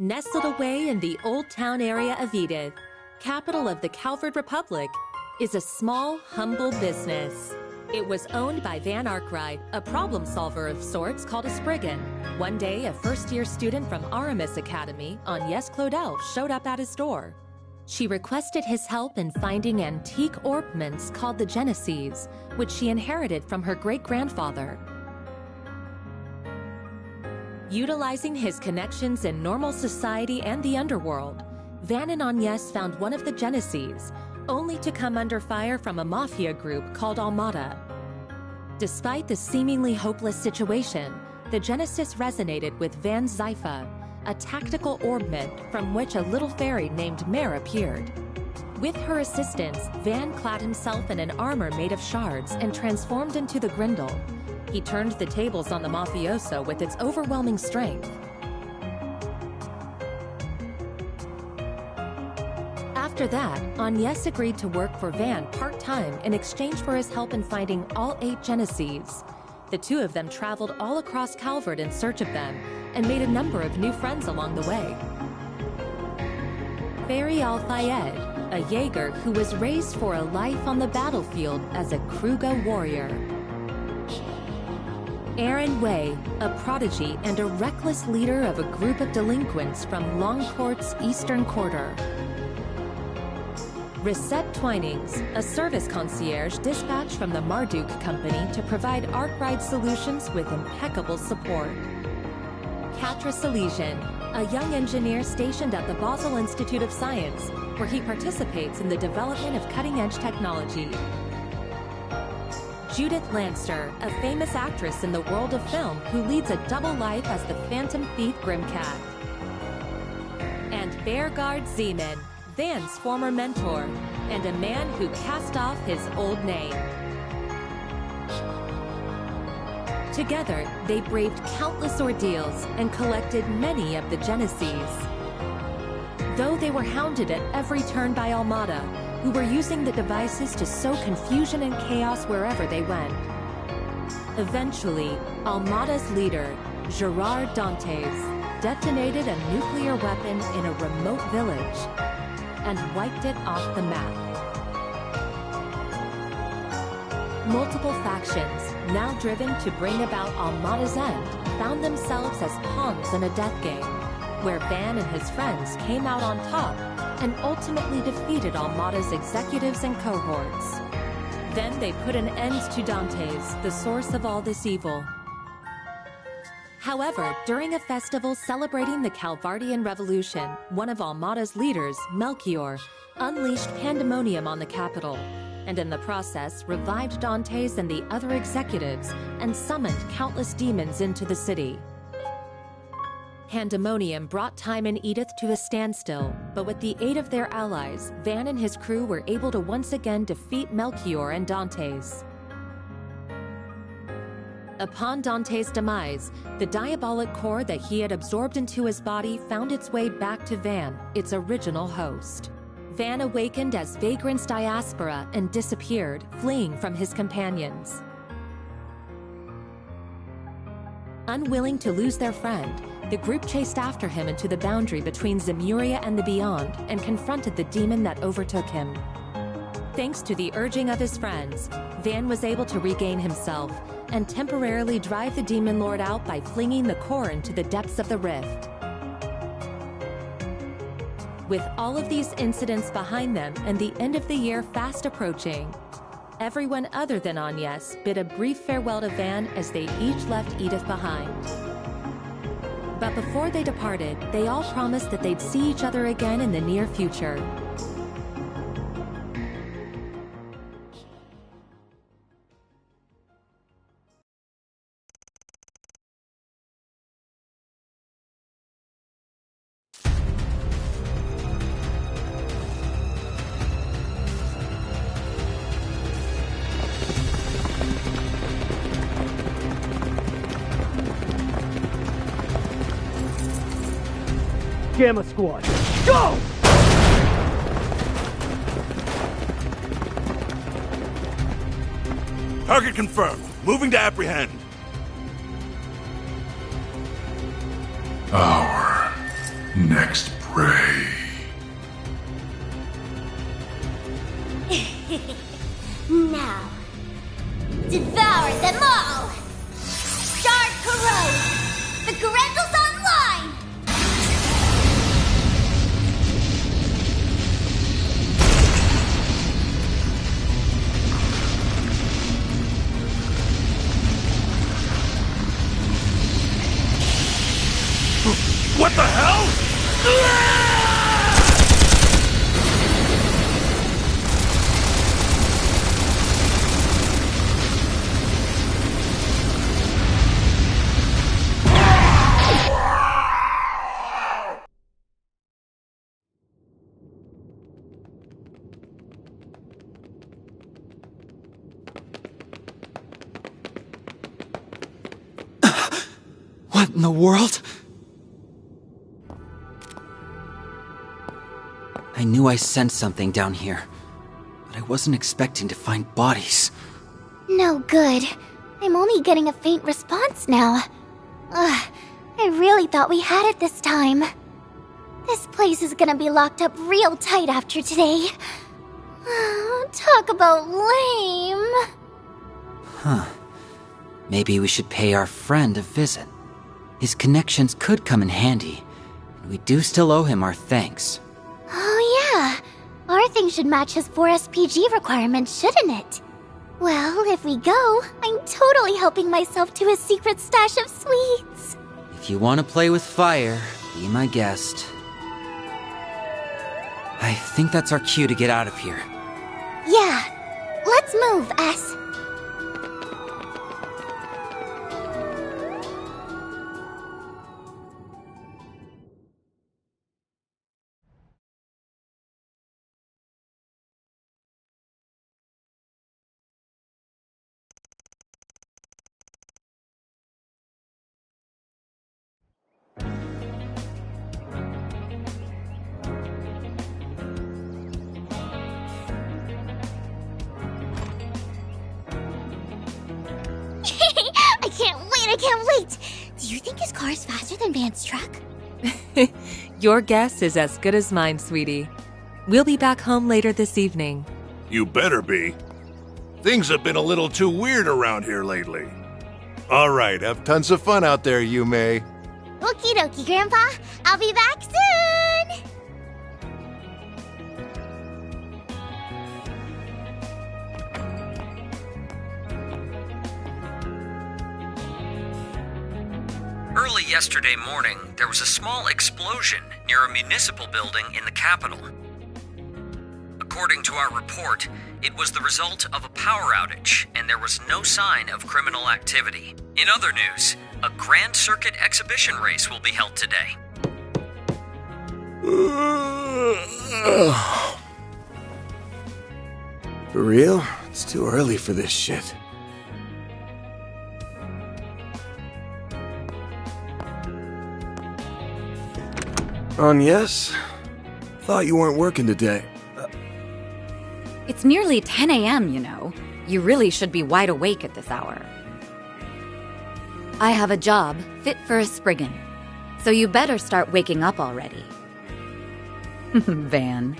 Nestled away in the Old Town area of Edith, capital of the Calvard Republic, is a small, humble business. It was owned by Van Arkwright, a problem solver of sorts called a Spriggan. One day, a first-year student from Aramis Academy, Agnès Claudel, showed up at his door. She requested his help in finding antique ornaments called the Genesees, which she inherited from her great-grandfather. Utilizing his connections in normal society and the underworld, Van and Agnès found one of the Genesees, only to come under fire from a mafia group called Almada. Despite the seemingly hopeless situation, the Genesis resonated with Van's Zypha, a tactical ornament from which a little fairy named Mare appeared. With her assistance, Van clad himself in an armor made of shards and transformed into the Grindel. He turned the tables on the mafioso with its overwhelming strength. After that, Agnès agreed to work for Van part-time in exchange for his help in finding all 8 Genesees. The two of them traveled all across Calvard in search of them and made a number of new friends along the way. Fairy Al-Fayed, a Jaeger who was raised for a life on the battlefield as a Kruga warrior. Aaron Way, a prodigy and a reckless leader of a group of delinquents from Longcourt's Eastern Quarter. Risette Twinings, a service concierge dispatched from the Marduk Company to provide Arkwright solutions with impeccable support. Katra Salesian, a young engineer stationed at the Basel Institute of Science, where he participates in the development of cutting-edge technology. Judith Lanster, a famous actress in the world of film who leads a double life as the Phantom Thief Grimcat. And Bearguard Zeman, Van's former mentor, and a man who cast off his old name. Together, they braved countless ordeals and collected many of the Genesees. Though they were hounded at every turn by Almada, who were using the devices to sow confusion and chaos wherever they went. Eventually, Almada's leader, Gerard Dantes, detonated a nuclear weapon in a remote village and wiped it off the map. Multiple factions, now driven to bring about Almada's end, found themselves as pawns in a death game, where Van and his friends came out on top and ultimately defeated Almada's executives and cohorts. Then they put an end to Dantes, the source of all this evil. However, during a festival celebrating the Calvardian Revolution, one of Almada's leaders, Melchior, unleashed pandemonium on the capital, and in the process revived Dantes and the other executives and summoned countless demons into the city. Pandemonium brought time in Edith to a standstill, but with the aid of their allies, Van and his crew were able to once again defeat Melchior and Dantes. Upon Dantes' demise, the diabolic core that he had absorbed into his body found its way back to Van, its original host. Van awakened as Vagrant's diaspora and disappeared, fleeing from his companions. Unwilling to lose their friend, the group chased after him into the boundary between Zemuria and the Beyond and confronted the demon that overtook him. Thanks to the urging of his friends, Van was able to regain himself and temporarily drive the demon lord out by flinging the core into the depths of the rift. With all of these incidents behind them and the end of the year fast approaching, everyone other than Agnès bid a brief farewell to Van as they each left Edith behind. But before they departed, they all promised that they'd see each other again in the near future. Gamma Squad, go! Target confirmed. Moving to apprehend. next prey. Now, devour them all! Start corrode! The Grendels online! What the hell? What in the world? I knew I sensed something down here, but I wasn't expecting to find bodies. No good. I'm only getting a faint response now. Ugh, I really thought we had it this time. This place is gonna be locked up real tight after today. Talk about lame. Huh. Maybe we should pay our friend a visit. His connections could come in handy, and we do still owe him our thanks. Oh yeah, our thing should match his 4 SPG requirements, shouldn't it? Well, if we go, I'm totally helping myself to his secret stash of sweets. If you want to play with fire, be my guest. I think that's our cue to get out of here. Yeah, let's move, S. I can't wait! Do you think his car is faster than Van's truck? Your guess is as good as mine, sweetie. We'll be back home later this evening. You better be. Things have been a little too weird around here lately. All right, have tons of fun out there, Yume. Okie dokie, Grandpa. I'll be back soon! Early yesterday morning, there was a small explosion near a municipal building in the capital. According to our report, it was the result of a power outage, and there was no sign of criminal activity. In other news, a Grand Circuit exhibition race will be held today. For real? It's too early for this shit. Yes? Thought you weren't working today. It's nearly 10 a.m., you know. You really should be wide awake at this hour. I have a job fit for a Spriggan, so you better start waking up already. Van.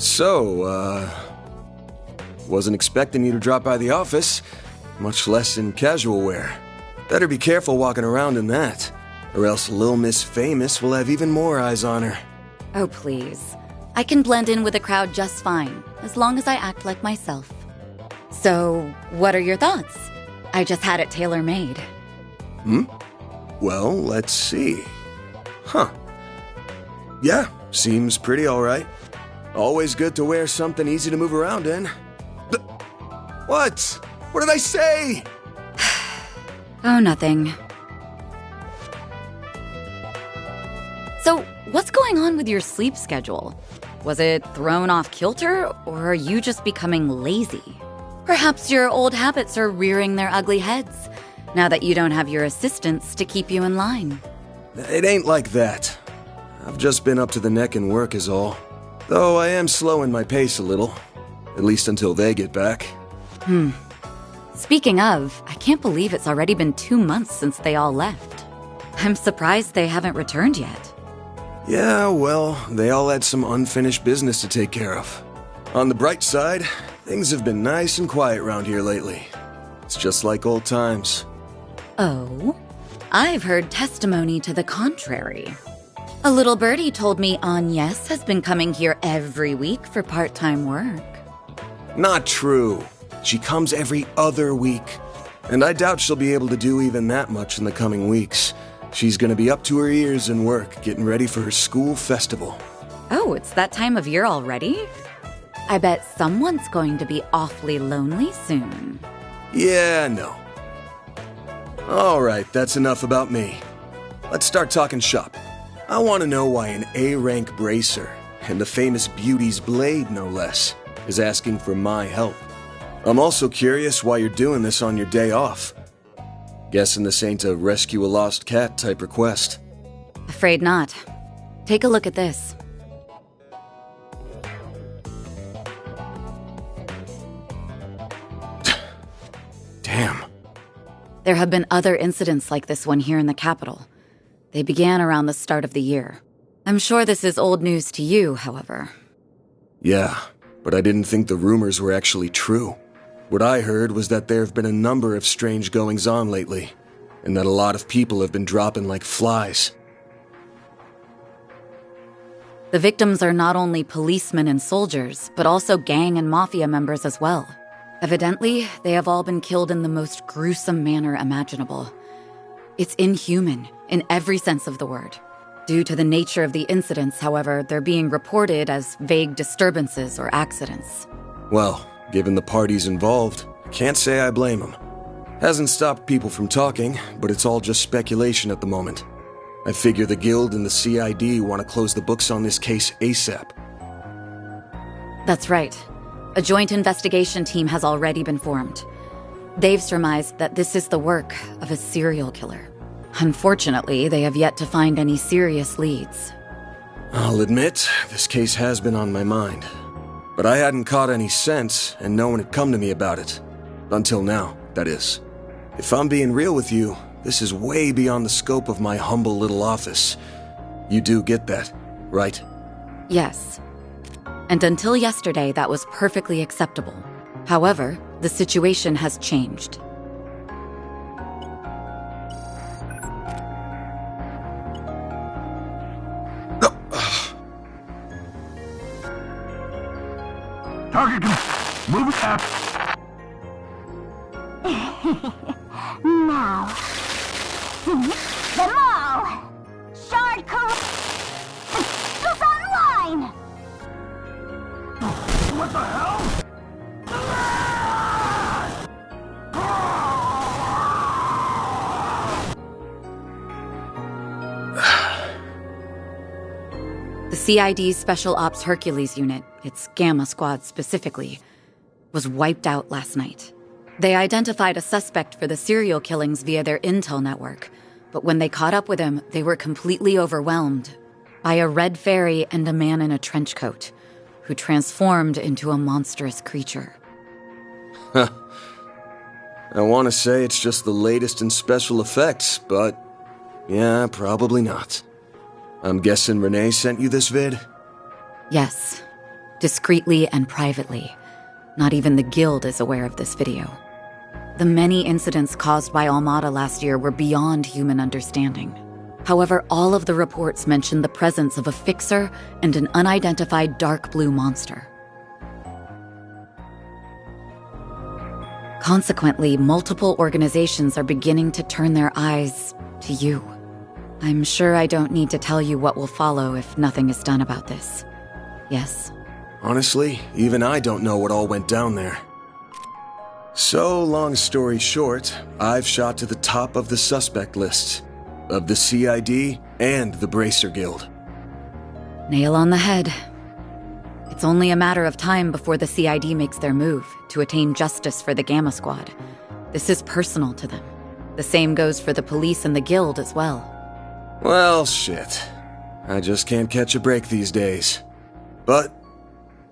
So, wasn't expecting you to drop by the office, much less in casual wear. Better be careful walking around in that, or else Lil Miss Famous will have even more eyes on her. Oh, please. I can blend in with the crowd just fine, as long as I act like myself. So, what are your thoughts? I just had it tailor-made. Well, let's see. Yeah, seems pretty alright. Always good to wear something easy to move around in. What? What did I say? Oh, nothing. So, what's going on with your sleep schedule? Was it thrown off kilter, or are you just becoming lazy? Perhaps your old habits are rearing their ugly heads. now that you don't have your assistants to keep you in line. It ain't like that. I've just been up to the neck in work is all. Though I am slowing my pace a little. At least until they get back. Speaking of, I can't believe it's already been 2 months since they all left. I'm surprised they haven't returned yet. Yeah, well, they all had some unfinished business to take care of. On the bright side, things have been nice and quiet around here lately. It's just like old times. Oh? I've heard testimony to the contrary. A little birdie told me Agnes has been coming here every week for part-time work. Not true. She comes every other week. And I doubt she'll be able to do even that much in the coming weeks. She's gonna be up to her ears in work, getting ready for her school festival. Oh, it's that time of year already? I bet someone's going to be awfully lonely soon. Yeah, no. Alright, that's enough about me. Let's start talking shop. I want to know why an A-rank bracer, and the famous Beauty's Blade no less, is asking for my help. I'm also curious why you're doing this on your day off. Guessing this ain't a rescue a lost cat type request. Afraid not. Take a look at this. Damn. There have been other incidents like this one here in the capital. They began around the start of the year. I'm sure this is old news to you, however. Yeah, but I didn't think the rumors were actually true. What I heard was that there have been a number of strange goings-on lately, and that a lot of people have been dropping like flies. The victims are not only policemen and soldiers, but also gang and mafia members as well. Evidently, they have all been killed in the most gruesome manner imaginable. It's inhuman, in every sense of the word. Due to the nature of the incidents, however, they're being reported as vague disturbances or accidents. Well, given the parties involved, I can't say I blame them. Hasn't stopped people from talking, but it's all just speculation at the moment. I figure the Guild and the CID want to close the books on this case ASAP. That's right. A joint investigation team has already been formed. They've surmised that this is the work of a serial killer. Unfortunately, they have yet to find any serious leads. I'll admit, this case has been on my mind. But I hadn't caught any sense, and no one had come to me about it. Until now, that is. If I'm being real with you, this is way beyond the scope of my humble little office. You do get that, right? Yes. And until yesterday, that was perfectly acceptable. However, the situation has changed. Target, move it up. Now, sweep them all! Shard is online! What the hell? The CID's Special Ops Hercules unit, its Gamma Squad specifically, was wiped out last night. They identified a suspect for the serial killings via their intel network, but when they caught up with him, they were completely overwhelmed by a red fairy and a man in a trench coat, who transformed into a monstrous creature. I want to say it's just the latest in special effects, but yeah, probably not. I'm guessing Renee sent you this vid? Yes, discreetly and privately. Not even the Guild is aware of this video. The many incidents caused by Almada last year were beyond human understanding. However, all of the reports mentioned the presence of a fixer and an unidentified dark blue monster. Consequently, multiple organizations are beginning to turn their eyes to you. I'm sure I don't need to tell you what will follow if nothing is done about this. Yes? Honestly, even I don't know what all went down there. So, long story short, I've shot to the top of the suspect list. Of the CID and the Bracer Guild. Nail on the head. It's only a matter of time before the CID makes their move to attain justice for the Gamma Squad. This is personal to them. The same goes for the police and the guild as well. Well, shit. I just can't catch a break these days. But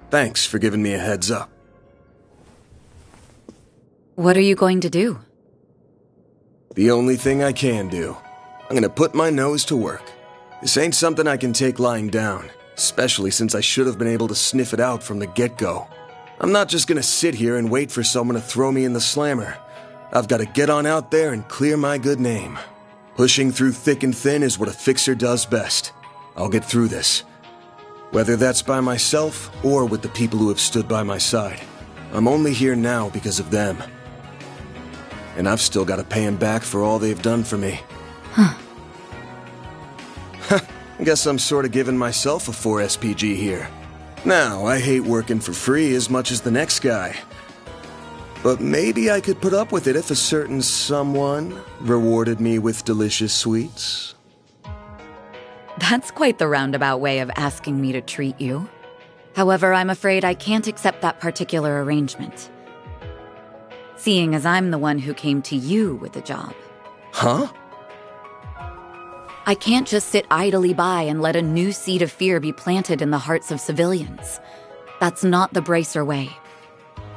thanks for giving me a heads up. What are you going to do? The only thing I can do. I'm gonna put my nose to work. This ain't something I can take lying down, especially since I should have been able to sniff it out from the get-go. I'm not just gonna sit here and wait for someone to throw me in the slammer. I've gotta get on out there and clear my good name. Pushing through thick and thin is what a fixer does best. I'll get through this. Whether that's by myself or with the people who have stood by my side. I'm only here now because of them. And I've still gotta pay them back for all they've done for me. I guess I'm sort of giving myself a 4 SPG here. Now, I hate working for free as much as the next guy. But maybe I could put up with it if a certain someone rewarded me with delicious sweets. That's quite the roundabout way of asking me to treat you. However, I'm afraid I can't accept that particular arrangement. Seeing as I'm the one who came to you with the job. Huh? I can't just sit idly by and let a new seed of fear be planted in the hearts of civilians. That's not the Bracer way.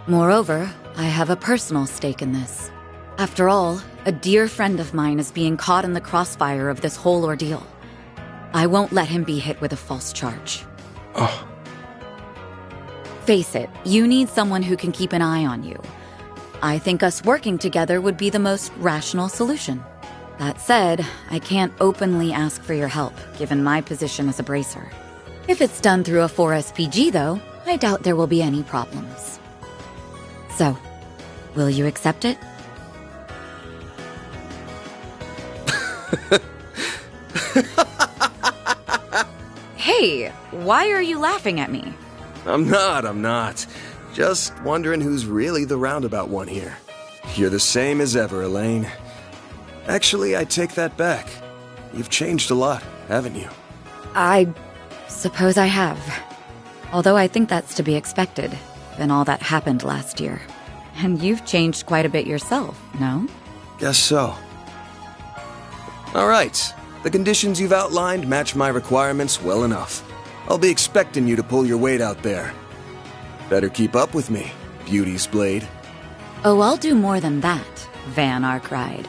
Moreover, I have a personal stake in this. After all, a dear friend of mine is being caught in the crossfire of this whole ordeal. I won't let him be hit with a false charge. Oh. Face it, you need someone who can keep an eye on you. I think us working together would be the most rational solution. That said, I can't openly ask for your help, given my position as a Bracer. If it's done through a 4 SPG, though, I doubt there will be any problems. So, will you accept it? Hey, why are you laughing at me? I'm not. Just wondering who's really the roundabout one here. You're the same as ever, Elaine. Actually, I take that back. You've changed a lot, haven't you? I suppose I have. Although I think that's to be expected, given all that happened last year. And you've changed quite a bit yourself, no? Guess so. All right. The conditions you've outlined match my requirements well enough. I'll be expecting you to pull your weight out there. Better keep up with me, Beauty's Blade. Oh, I'll do more than that, Van Arkride.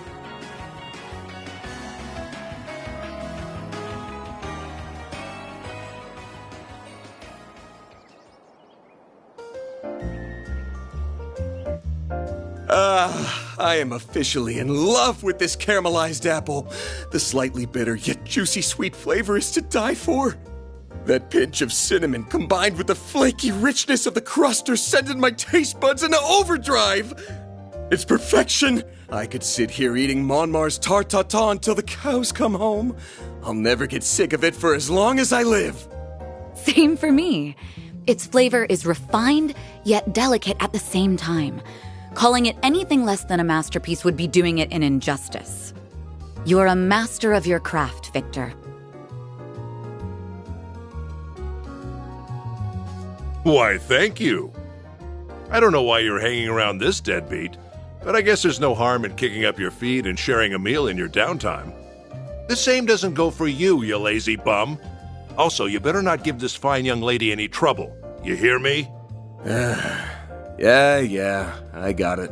I am officially in love with this caramelized apple. The slightly bitter yet juicy sweet flavor is to die for. That pinch of cinnamon combined with the flaky richness of the crust are sending my taste buds into overdrive. It's perfection. I could sit here eating Monmar's tart tatin until the cows come home. I'll never get sick of it for as long as I live. Same for me. Its flavor is refined yet delicate at the same time. Calling it anything less than a masterpiece would be doing it an injustice. You're a master of your craft, Victor. Why, thank you. I don't know why you're hanging around this deadbeat, but I guess there's no harm in kicking up your feet and sharing a meal in your downtime. The same doesn't go for you, you lazy bum. Also, you better not give this fine young lady any trouble. You hear me? Yeah, I got it.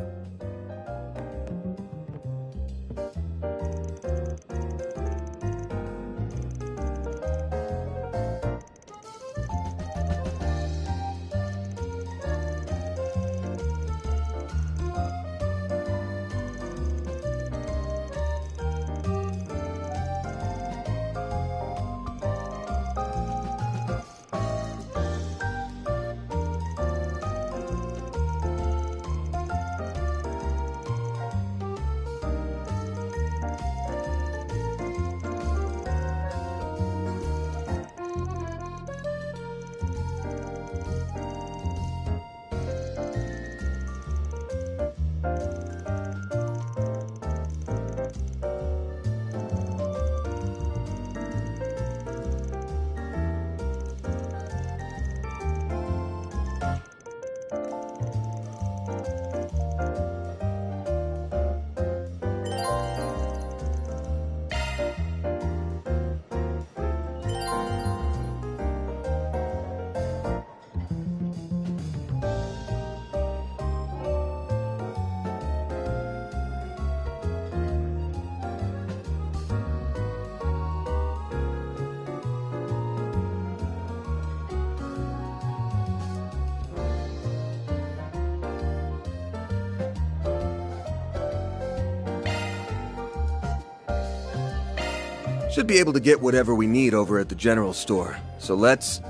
Should be able to get whatever we need over at the general store. So let's...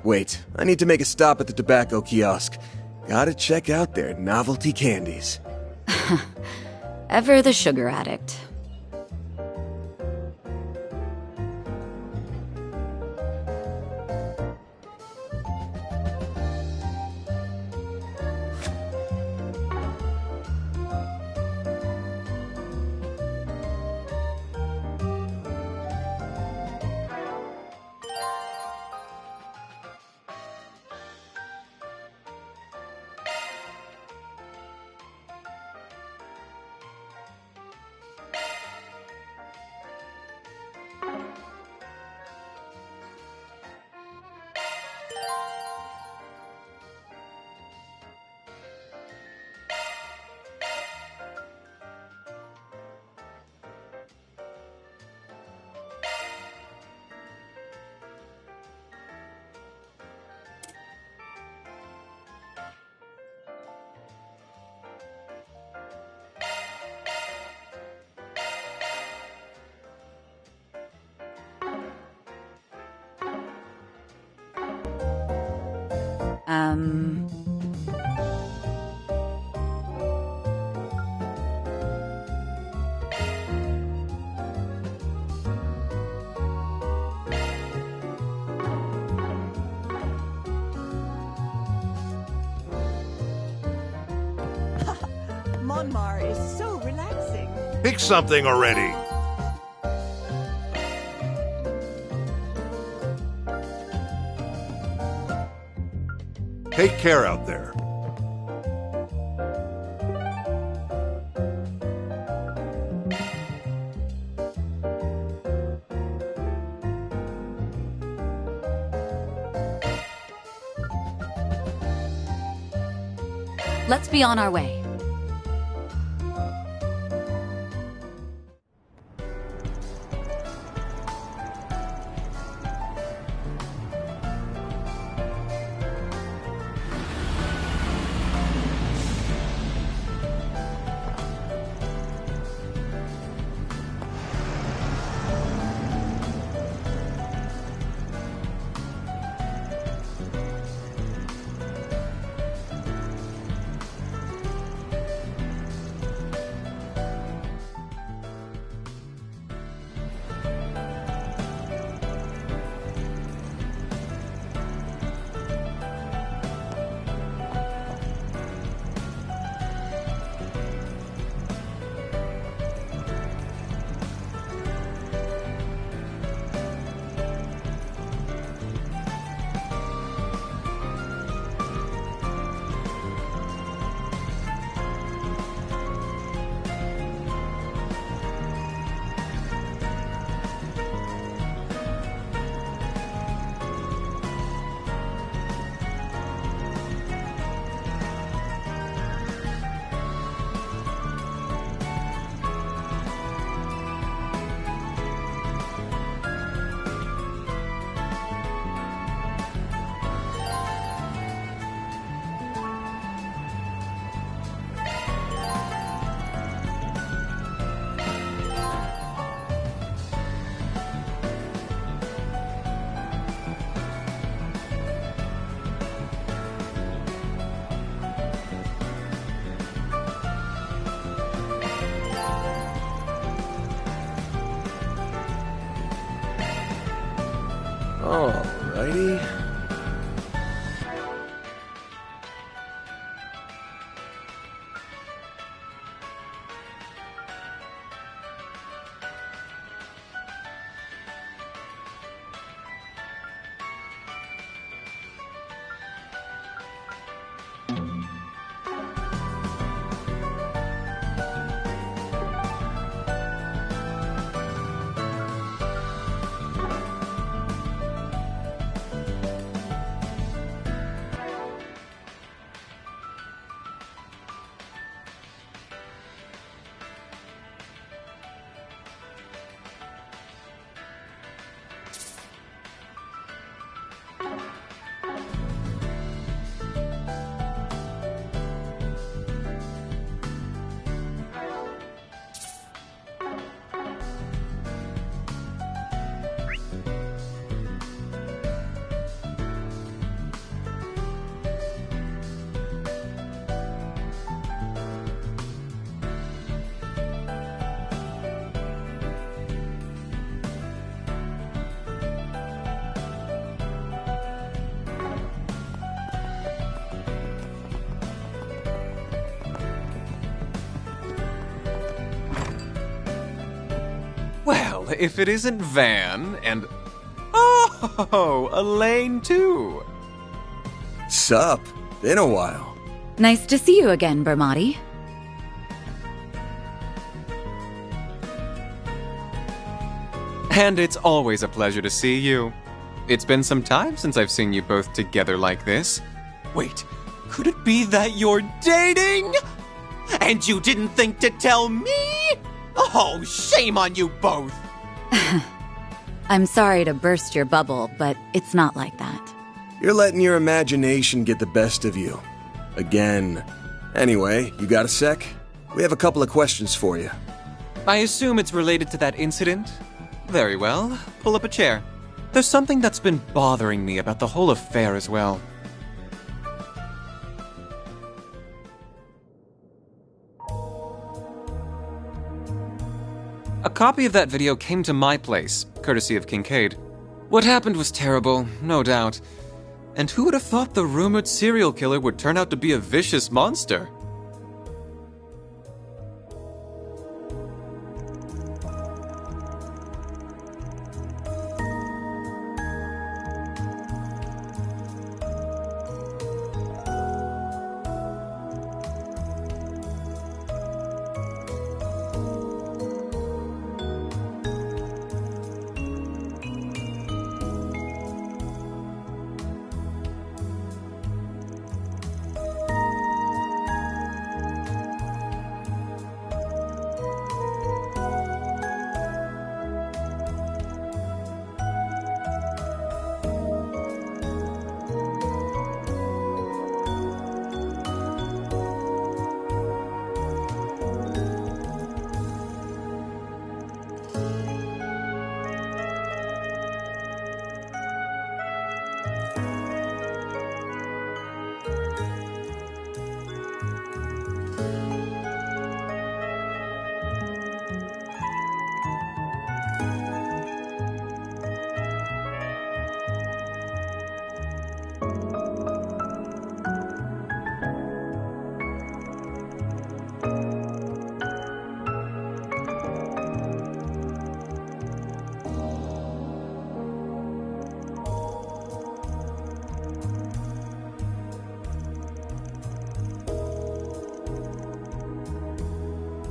Wait, I need to make a stop at the tobacco kiosk. Gotta check out their novelty candies. Ever the sugar addict. Monmar is so relaxing. Pick something already. Take care out there. Let's be on our way. Alrighty. if it isn't Van and... Oh, Elaine too. Sup? Been a while. Nice to see you again, Bermati. And it's always a pleasure to see you. It's been some time since I've seen you both together like this. Wait, could it be that you're dating? And you didn't think to tell me? Oh, shame on you both! I'm sorry to burst your bubble, but it's not like that. You're letting your imagination get the best of you. Again. Anyway, you got a sec? We have a couple of questions for you. I assume it's related to that incident? Very well. Pull up a chair. There's something that's been bothering me about the whole affair as well. A copy of that video came to my place, courtesy of Kincaid. What happened was terrible, no doubt. And who would have thought the rumored serial killer would turn out to be a vicious monster?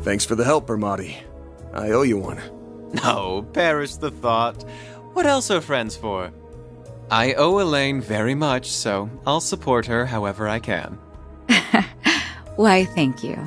Thanks for the help, Bermati. I owe you one. No, perish the thought. What else are friends for? I owe Elaine very much, so I'll support her however I can. Why, thank you.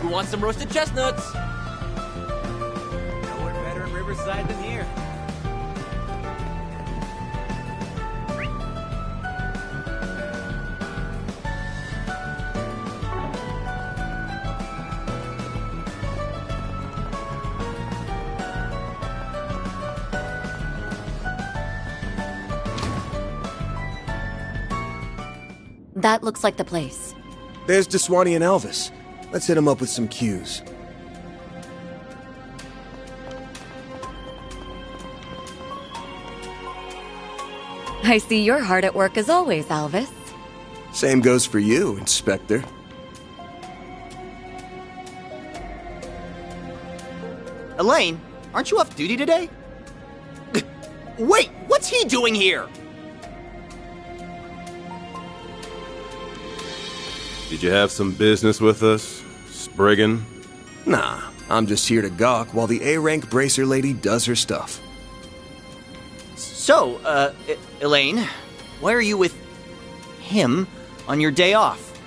Who wants some roasted chestnuts? Nowhere better in Riverside than here. That looks like the place. There's Deswani and Elvis. Let's hit them up with some cues. I see you're hard at work as always, Elvis. Same goes for you, Inspector. Elaine, aren't you off duty today? Wait, what's he doing here? Did you have some business with us, Spriggan? Nah, I'm just here to gawk while the A-rank bracer lady does her stuff. So, Elaine, why are you with him on your day off?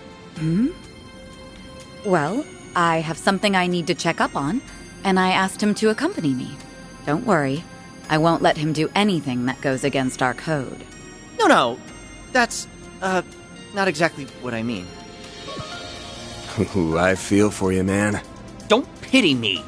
Well, I have something I need to check up on, and I asked him to accompany me. Don't worry, I won't let him do anything that goes against our code. No, that's, not exactly what I mean. Ooh, I feel for you, man. Don't pity me.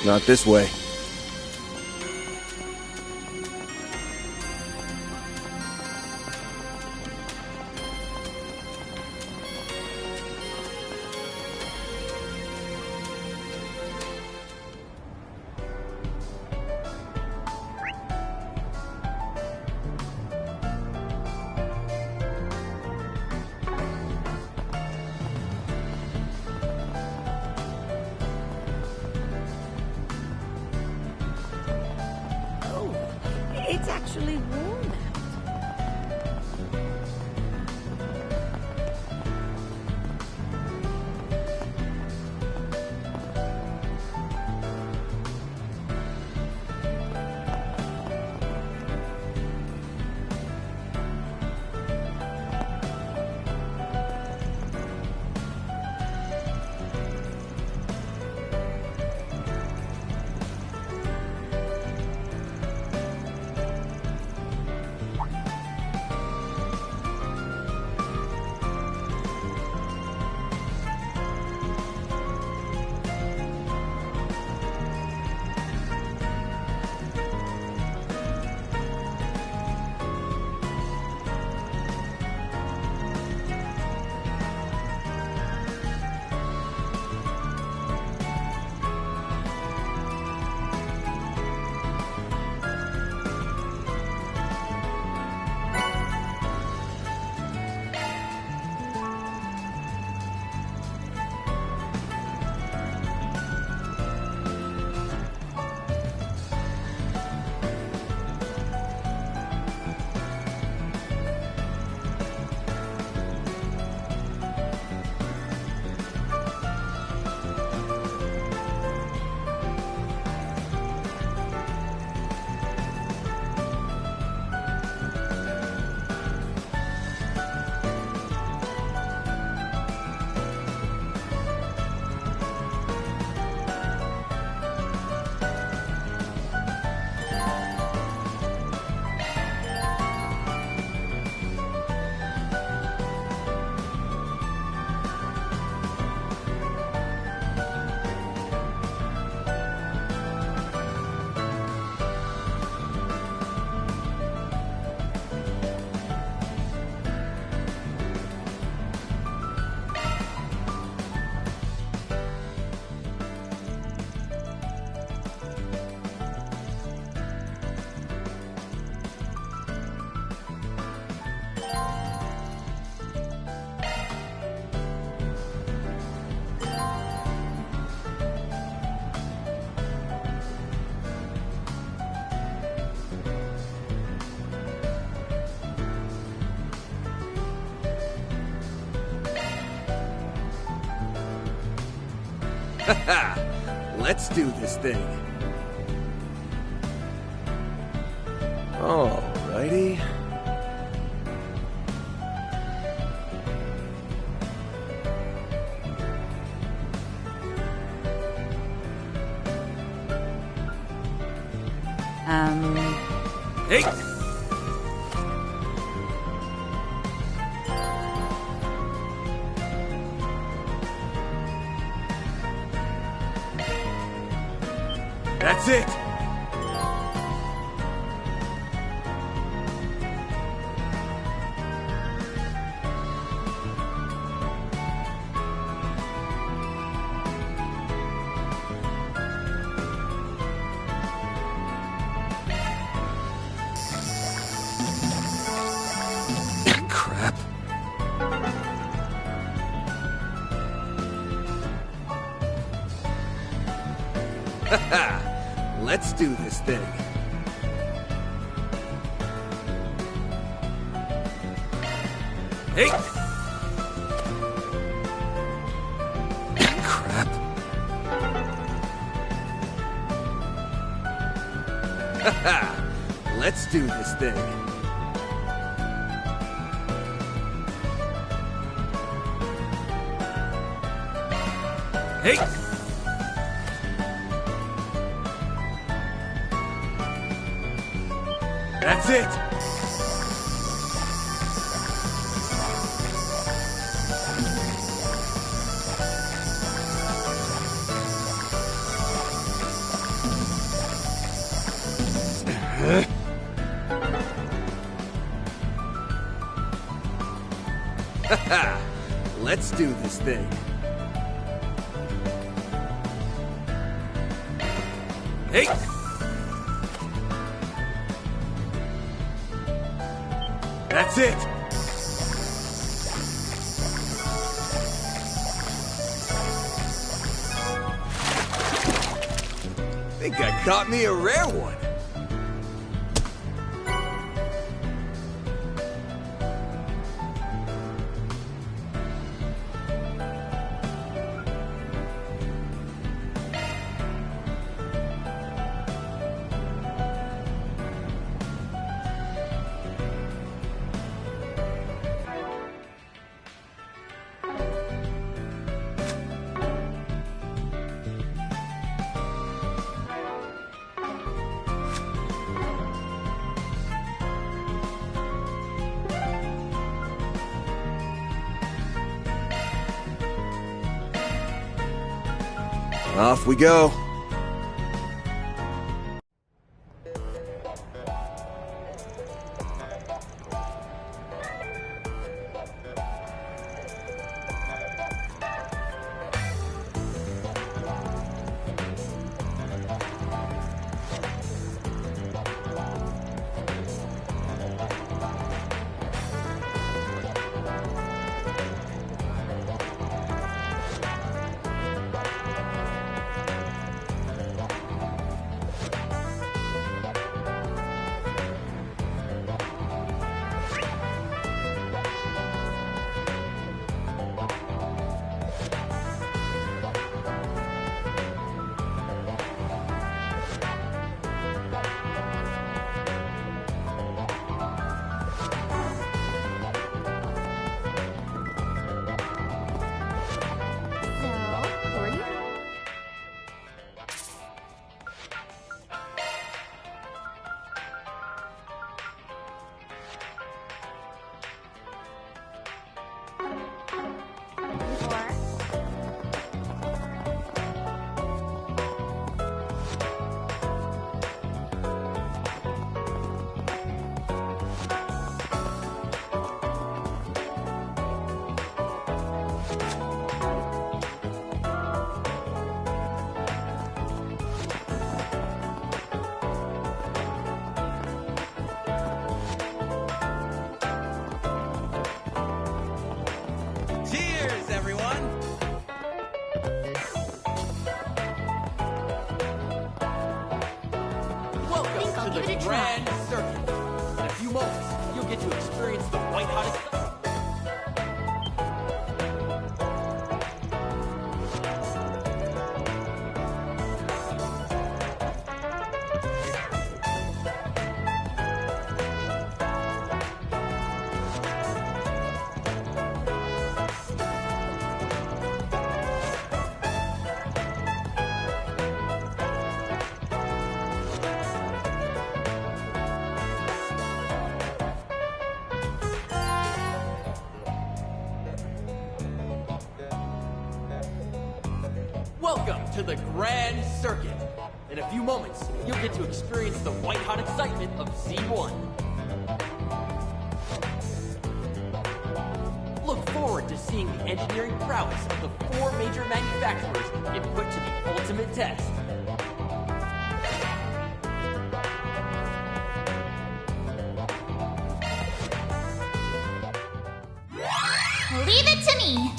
Not this way. It's actually warm out. Haha! Let's do this thing. Alrighty. Hey! That's it! Crap. Haha! Let's do this thing. Hey! Crap. Haha! Let's do this thing. Hey! That's it! Haha! Let's do this thing. Hey! That's it! Think I caught me a rare one. Off we go. Grand circuit. In a few moments, you'll get to experience the white hot. Welcome to the Grand Circuit. In a few moments, you'll get to experience the white-hot excitement of Z1. Look forward to seeing the engineering prowess of the 4 major manufacturers get put to the ultimate test. Leave it to me.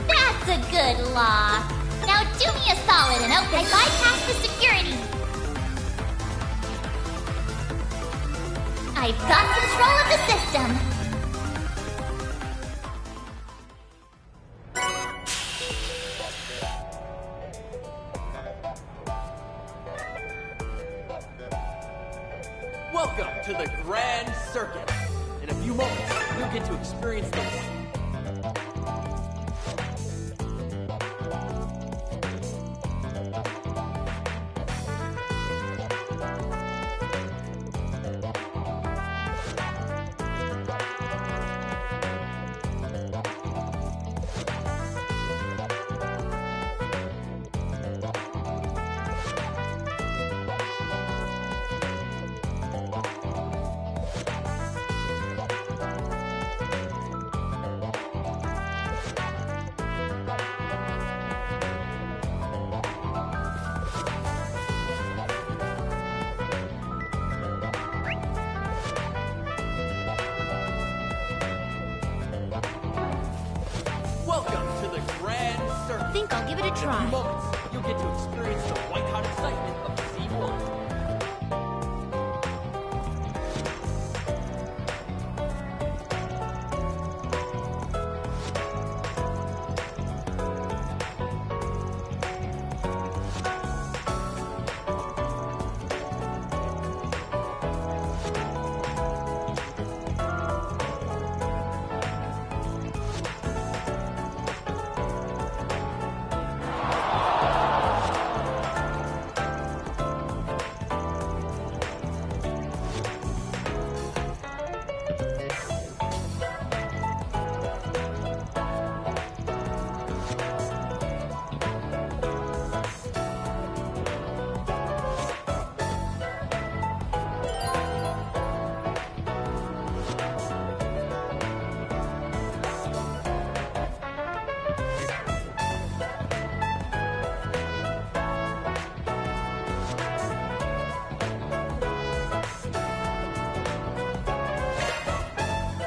That's a good law. Now do me a solid and open. I bypassed the security. I've got control of the system. Welcome to the Grand Circuit. In a few moments, you'll get to experience the think I'll give it a try. In a few moments, you'll get to experience the white-hot excitement of Z1.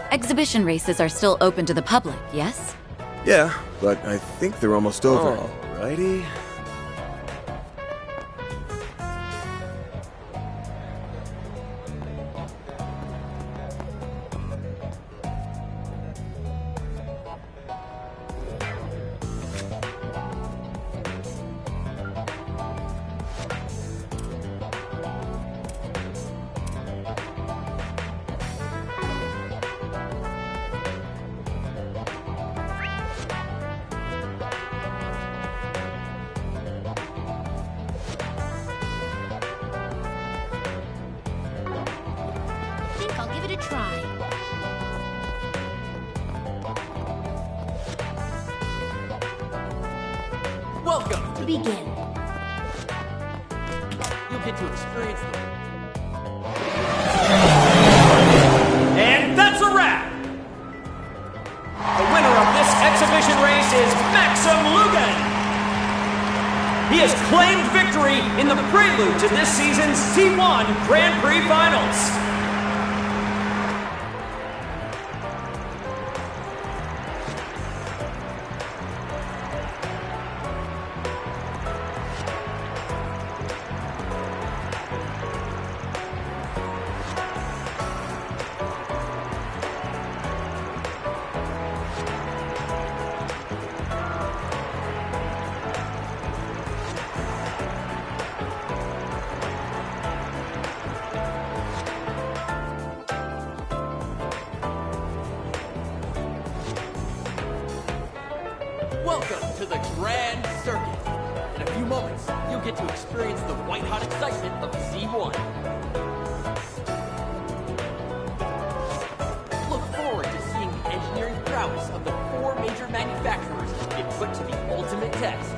Exhibition races are still open to the public, yes? Yeah, but I think they're almost over. Alrighty. I'll give it a try. Welcome to Begin. You'll get to experience them. And that's a wrap! The winner of this exhibition race is Maxim Lugan. He has claimed victory in the prelude to this season's C1 Grand Prix Finals. you'll get to experience the white-hot excitement of Z1. Look forward to seeing the engineering prowess of the 4 major manufacturers get put to the ultimate test.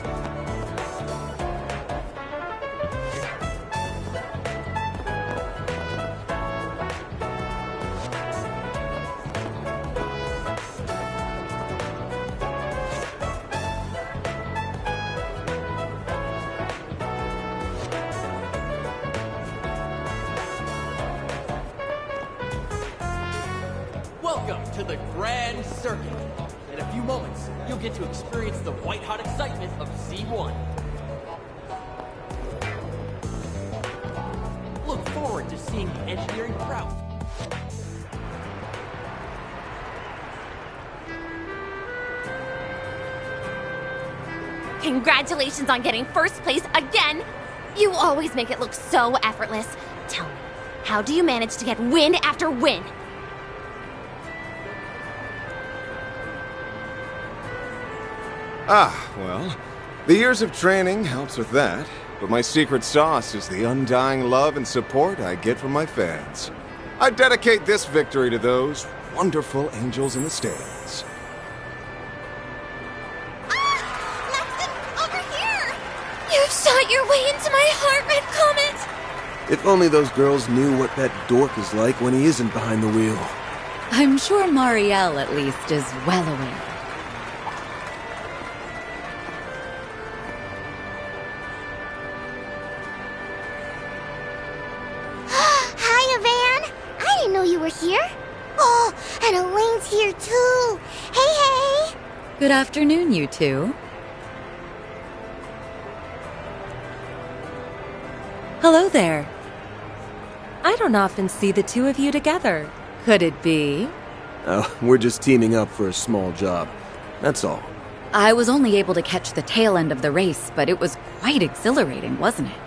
Welcome to the Grand Circuit. In a few moments, you'll get to experience the white-hot excitement of Z1. Look forward to seeing the engineering prowess. Congratulations on getting first place again! You always make it look so effortless. Tell me, how do you manage to get win after win? Well, the years of training helps with that, but my secret sauce is the undying love and support I get from my fans. I dedicate this victory to those wonderful angels in the stands. You shot your way into my heart, Red Comet! If only those girls knew what that dork is like when he isn't behind the wheel. I'm sure Marielle, at least, is well aware. Hiya, Van. I didn't know you were here. Oh, and Elaine's here too. Hey, hey. Good afternoon, you two. Hello there. I don't often see the two of you together. Could it be? Oh, we're just teaming up for a small job. That's all. I was only able to catch the tail end of the race, but it was quite exhilarating, wasn't it?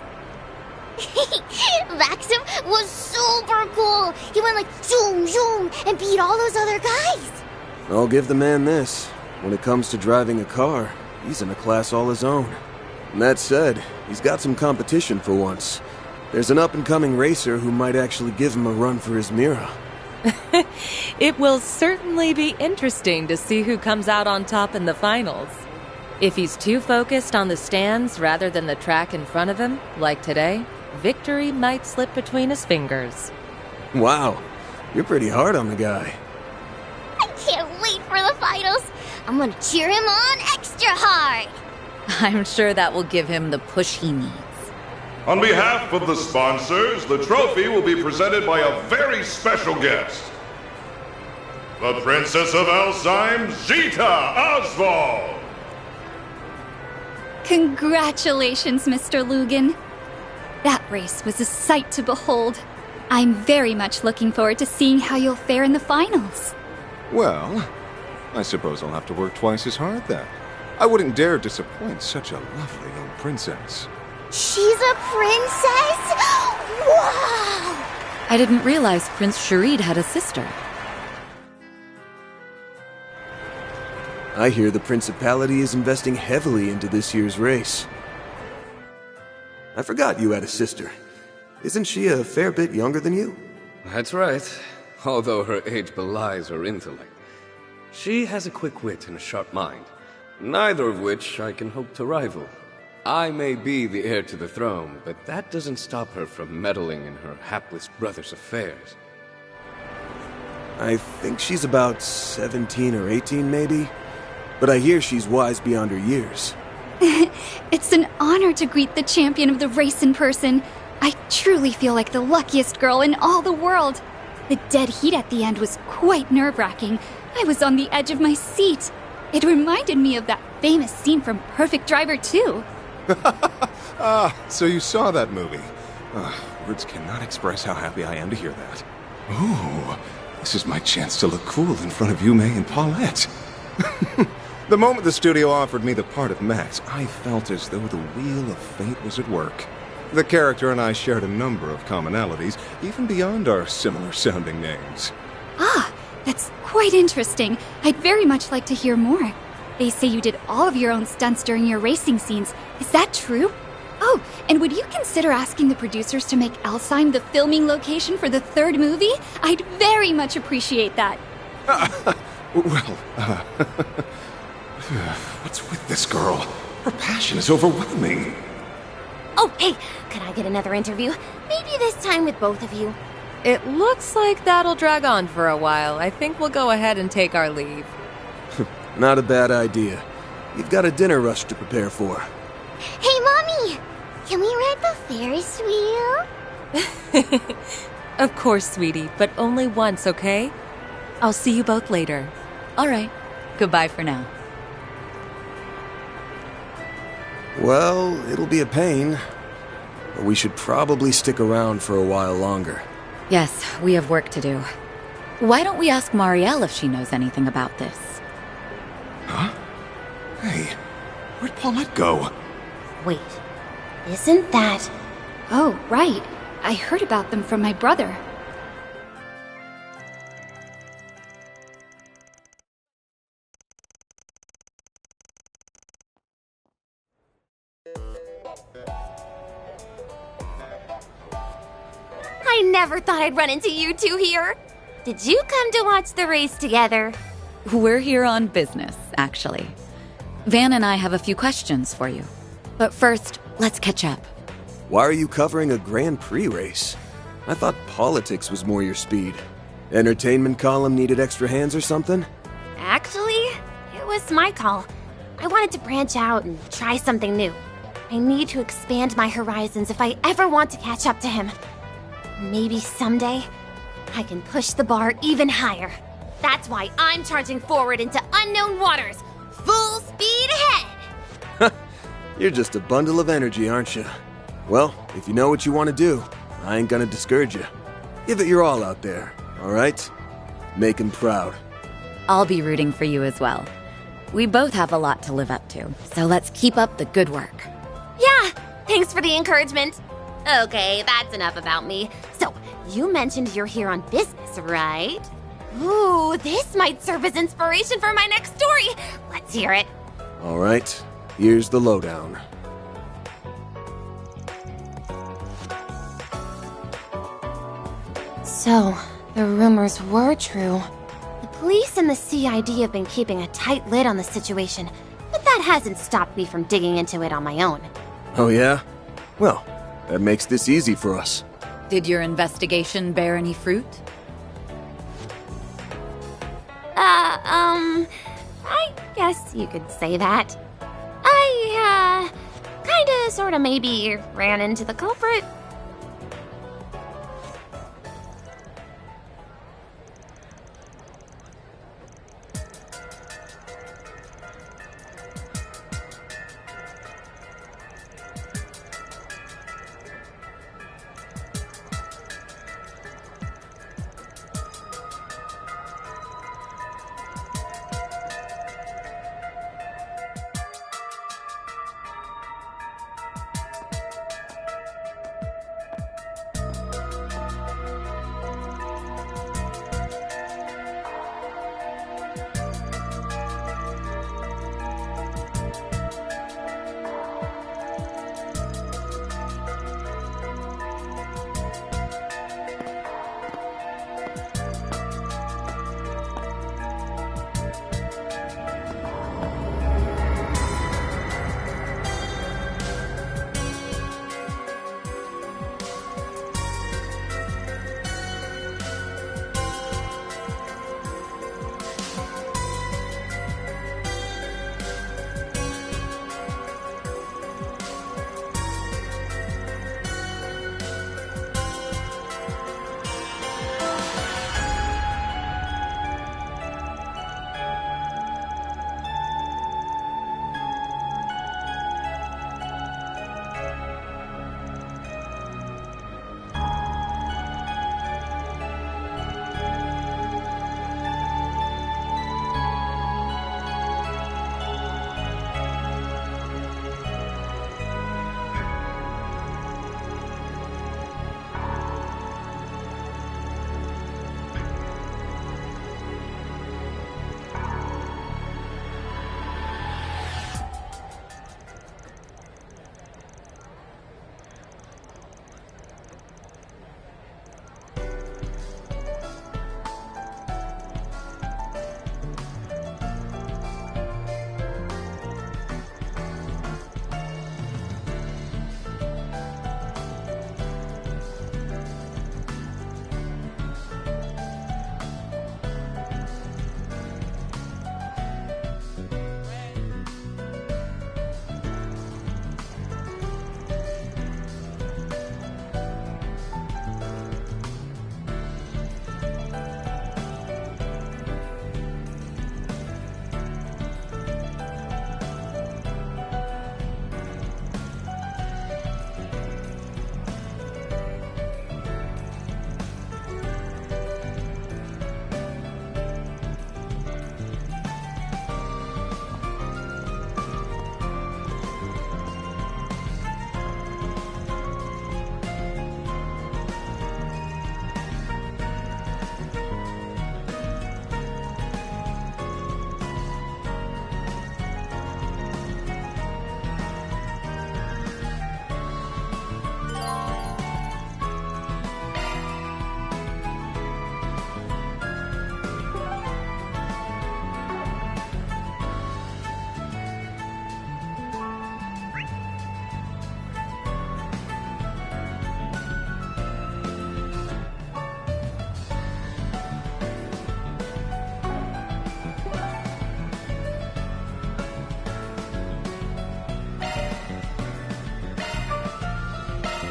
Maxim was super cool. He went like zoom, zoom, and beat all those other guys. I'll give the man this. When it comes to driving a car, he's in a class all his own. And that said, he's got some competition for once. There's an up-and-coming racer who might actually give him a run for his Mira. It will certainly be interesting to see who comes out on top in the finals. If he's too focused on the stands rather than the track in front of him, like today, victory might slip between his fingers. Wow, you're pretty hard on the guy. I can't wait for the finals. I'm gonna cheer him on extra hard. I'm sure that will give him the push he needs. On behalf of the sponsors, the trophy will be presented by a very special guest. The Princess of Alzheim, Zita Oswald. Congratulations, Mr. Lugan. That race was a sight to behold. I'm very much looking forward to seeing how you'll fare in the finals. Well, I suppose I'll have to work twice as hard then. I wouldn't dare disappoint such a lovely young princess. She's a princess? Wow! I didn't realize Prince Sharid had a sister. I hear the Principality is investing heavily into this year's race. I forgot you had a sister. Isn't she a fair bit younger than you? That's right, although her age belies her intellect. She has a quick wit and a sharp mind, neither of which I can hope to rival. I may be the heir to the throne, but that doesn't stop her from meddling in her hapless brother's affairs. I think she's about 17 or 18 maybe, but I hear she's wise beyond her years. It's an honor to greet the champion of the race in person. I truly feel like the luckiest girl in all the world. The dead heat at the end was quite nerve-wracking. I was on the edge of my seat. It reminded me of that famous scene from Perfect Driver 2. So you saw that movie. Words cannot express how happy I am to hear that. Ooh, this is my chance to look cool in front of Yume and Paulette. The moment the studio offered me the part of Max, I felt as though the wheel of fate was at work. The character and I shared a number of commonalities, even beyond our similar-sounding names. Ah, that's quite interesting. I'd very much like to hear more. They say you did all of your own stunts during your racing scenes. Is that true? Oh, and would you consider asking the producers to make Alsheim the filming location for the third movie? I'd very much appreciate that. What's with this girl? Her passion is overwhelming. Oh, hey, could I get another interview? Maybe this time with both of you. It looks like that'll drag on for a while. I think we'll go ahead and take our leave. Not a bad idea. You've got a dinner rush to prepare for. Hey, Mommy! Can we ride the Ferris wheel? Of course, sweetie, but only once, okay? I'll see you both later. All right. Goodbye for now. Well, it'll be a pain. But we should probably stick around for a while longer. Yes, we have work to do. Why don't we ask Marielle if she knows anything about this? Huh? Hey, where'd Paulette go? Wait, isn't that... Oh, right. I heard about them from my brother. I never thought I'd run into you two here. Did you come to watch the race together? We're here on business, actually. Van and I have a few questions for you. But first, let's catch up. Why are you covering a Grand Prix race? I thought politics was more your speed. Entertainment column needed extra hands or something? Actually, it was my call. I wanted to branch out and try something new. I need to expand my horizons if I ever want to catch up to him. Maybe someday, I can push the bar even higher. That's why I'm charging forward into unknown waters, full speed ahead! You're just a bundle of energy, aren't you? Well, if you know what you want to do, I ain't gonna discourage you. Give it your all out there, alright? Make him proud. I'll be rooting for you as well. We both have a lot to live up to, so let's keep up the good work. Yeah, thanks for the encouragement. Okay, that's enough about me. So, you mentioned you're here on business, right? Ooh, this might serve as inspiration for my next story. Let's hear it. Alright, here's the lowdown. So, the rumors were true. The police and the CID have been keeping a tight lid on the situation, but that hasn't stopped me from digging into it on my own. Oh yeah? Well, that makes this easy for us. Did your investigation bear any fruit? I guess you could say that. I, kinda, sorta, maybe ran into the culprit.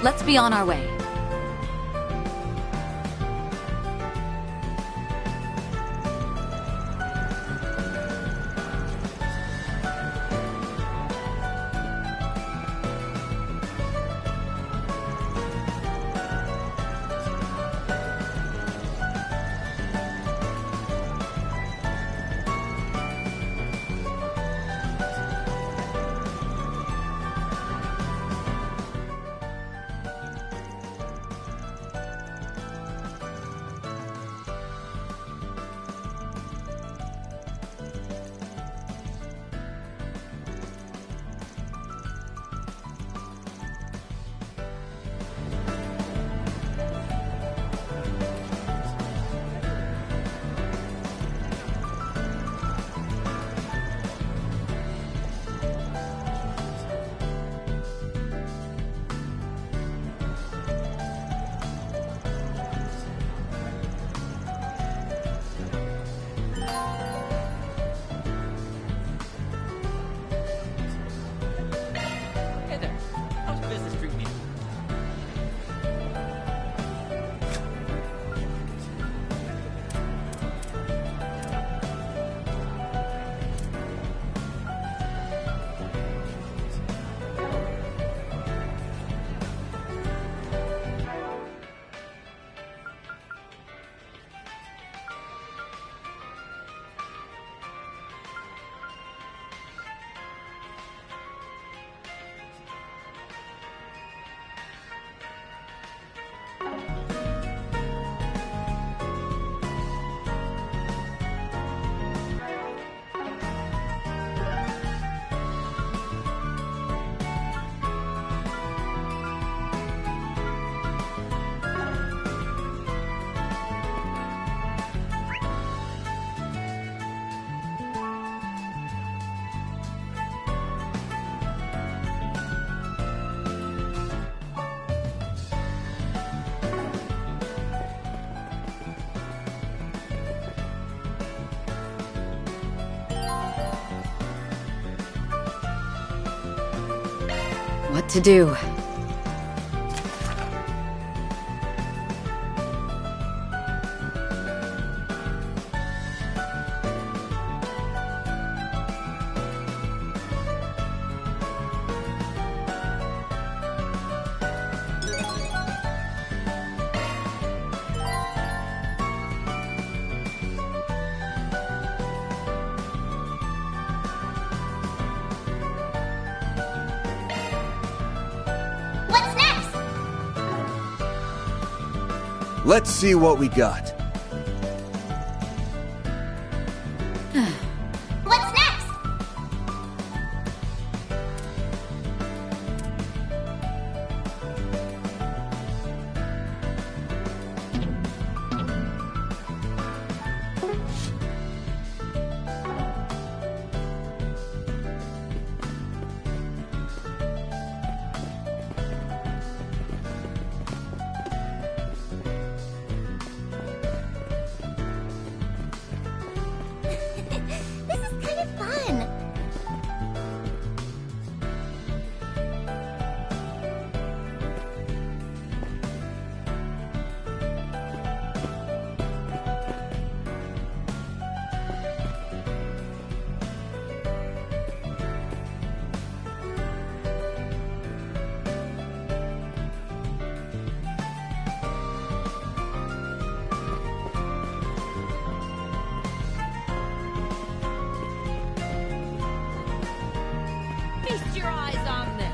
Let's be on our way. What to do? Let's see what we got. What's next? Feast your eyes on this.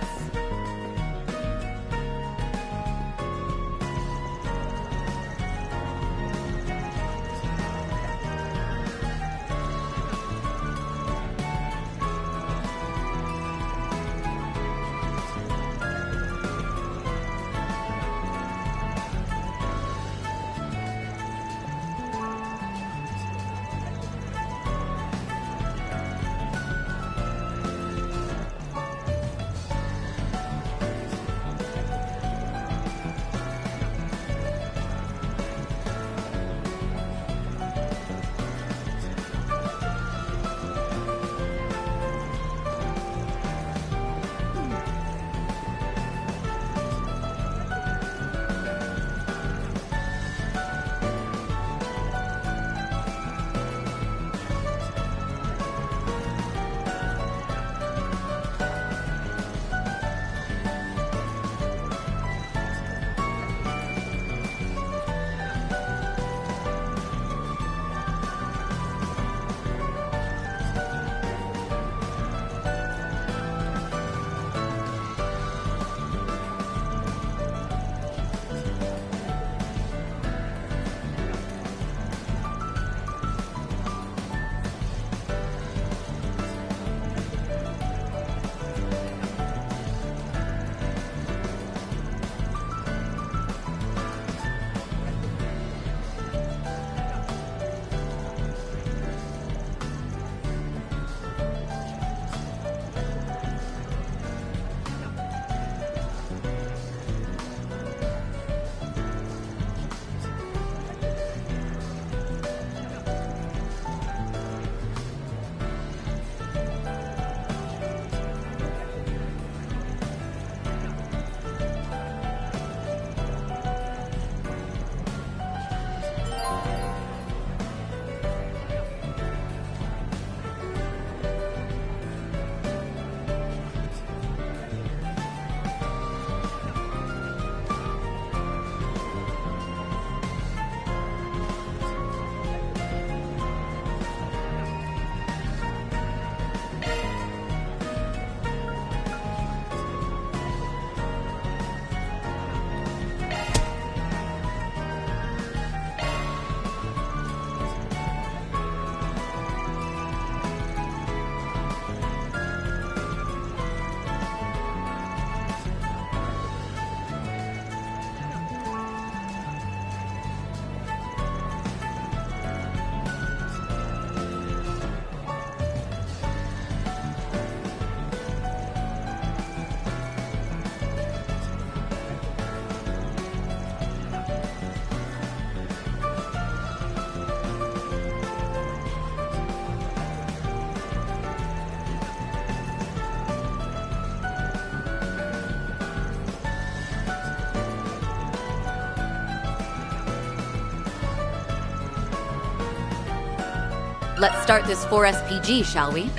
Let's start this 4SPG, shall we?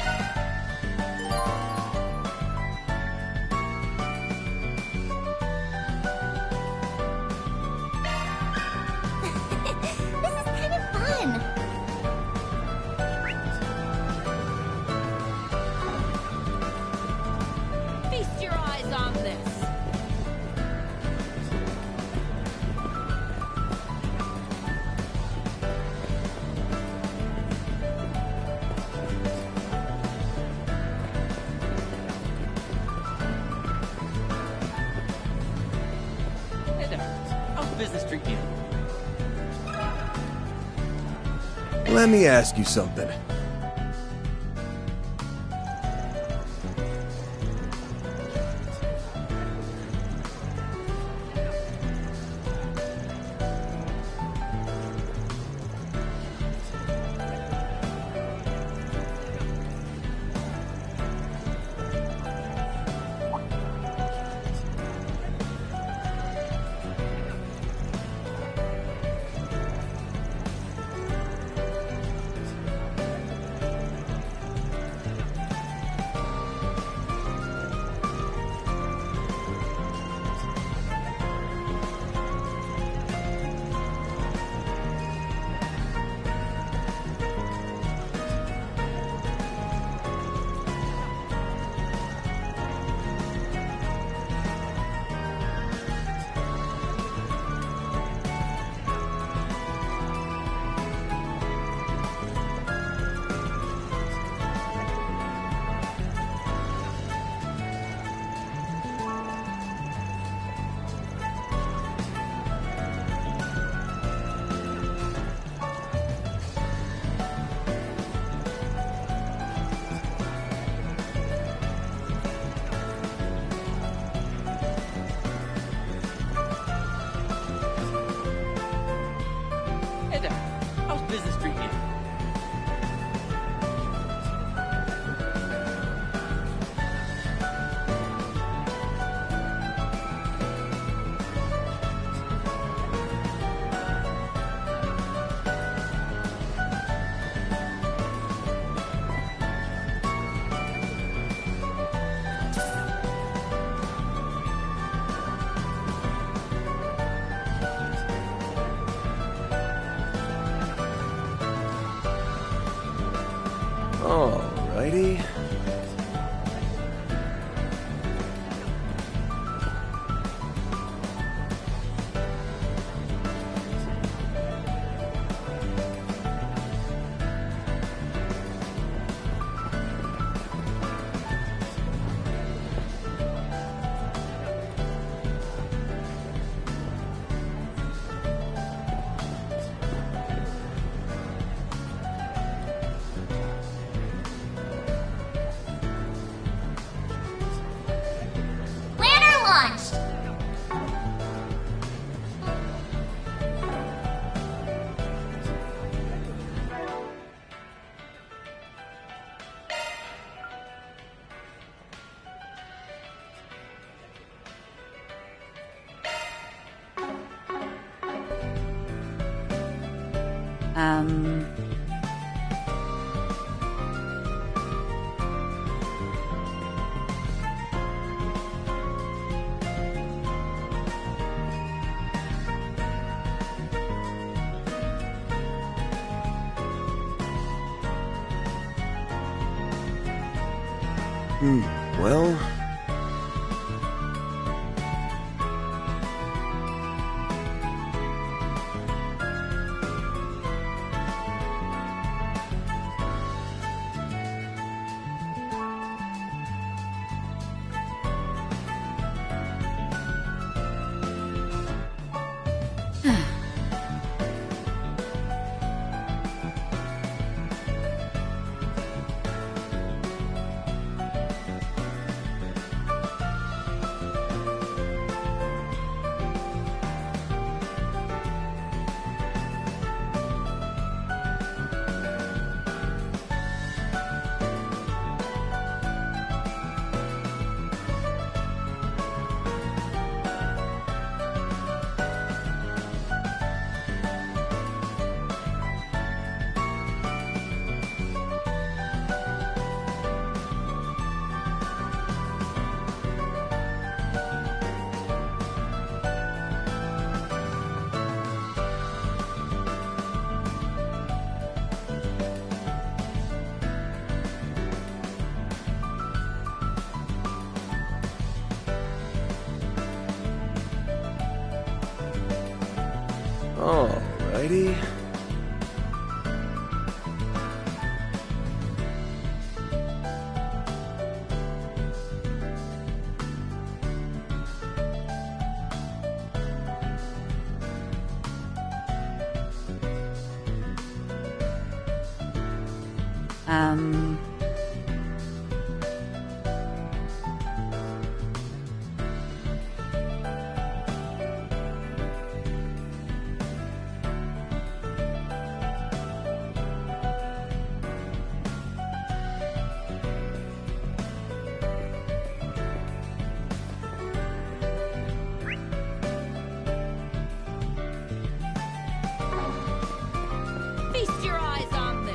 Feast your eyes on this. Hey there. How's business treating you? Let me ask you something. Hey there. How's business treating you? Alrighty. Planner launched! Um... Well... Alrighty. Feast your eyes on this.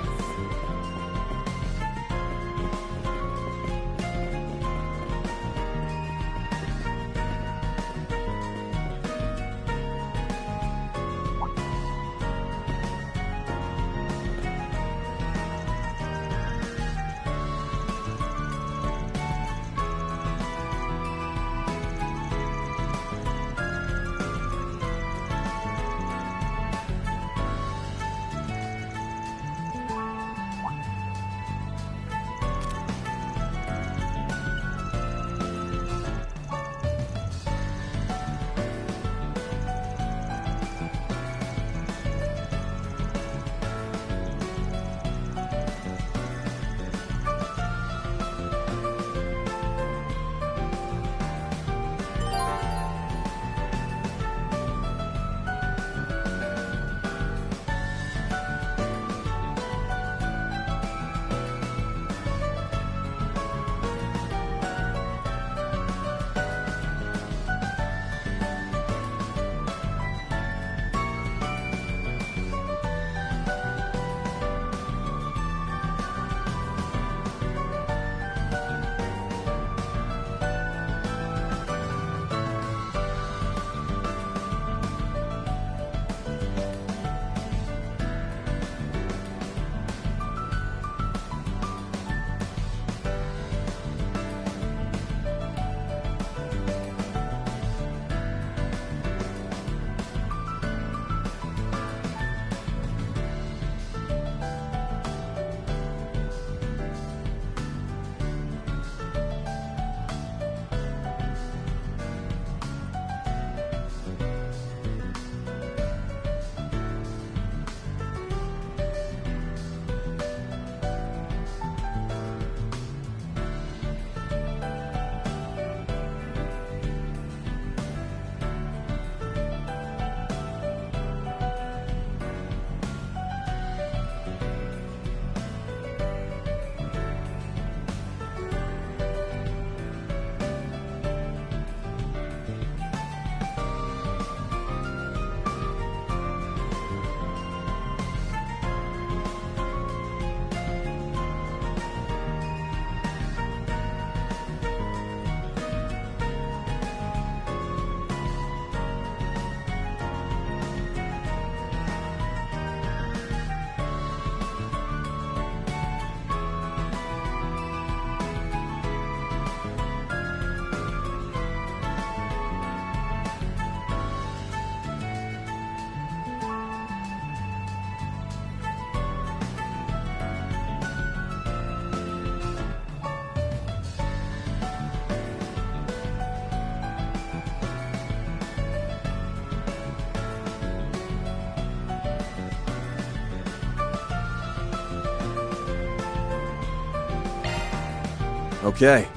Okay,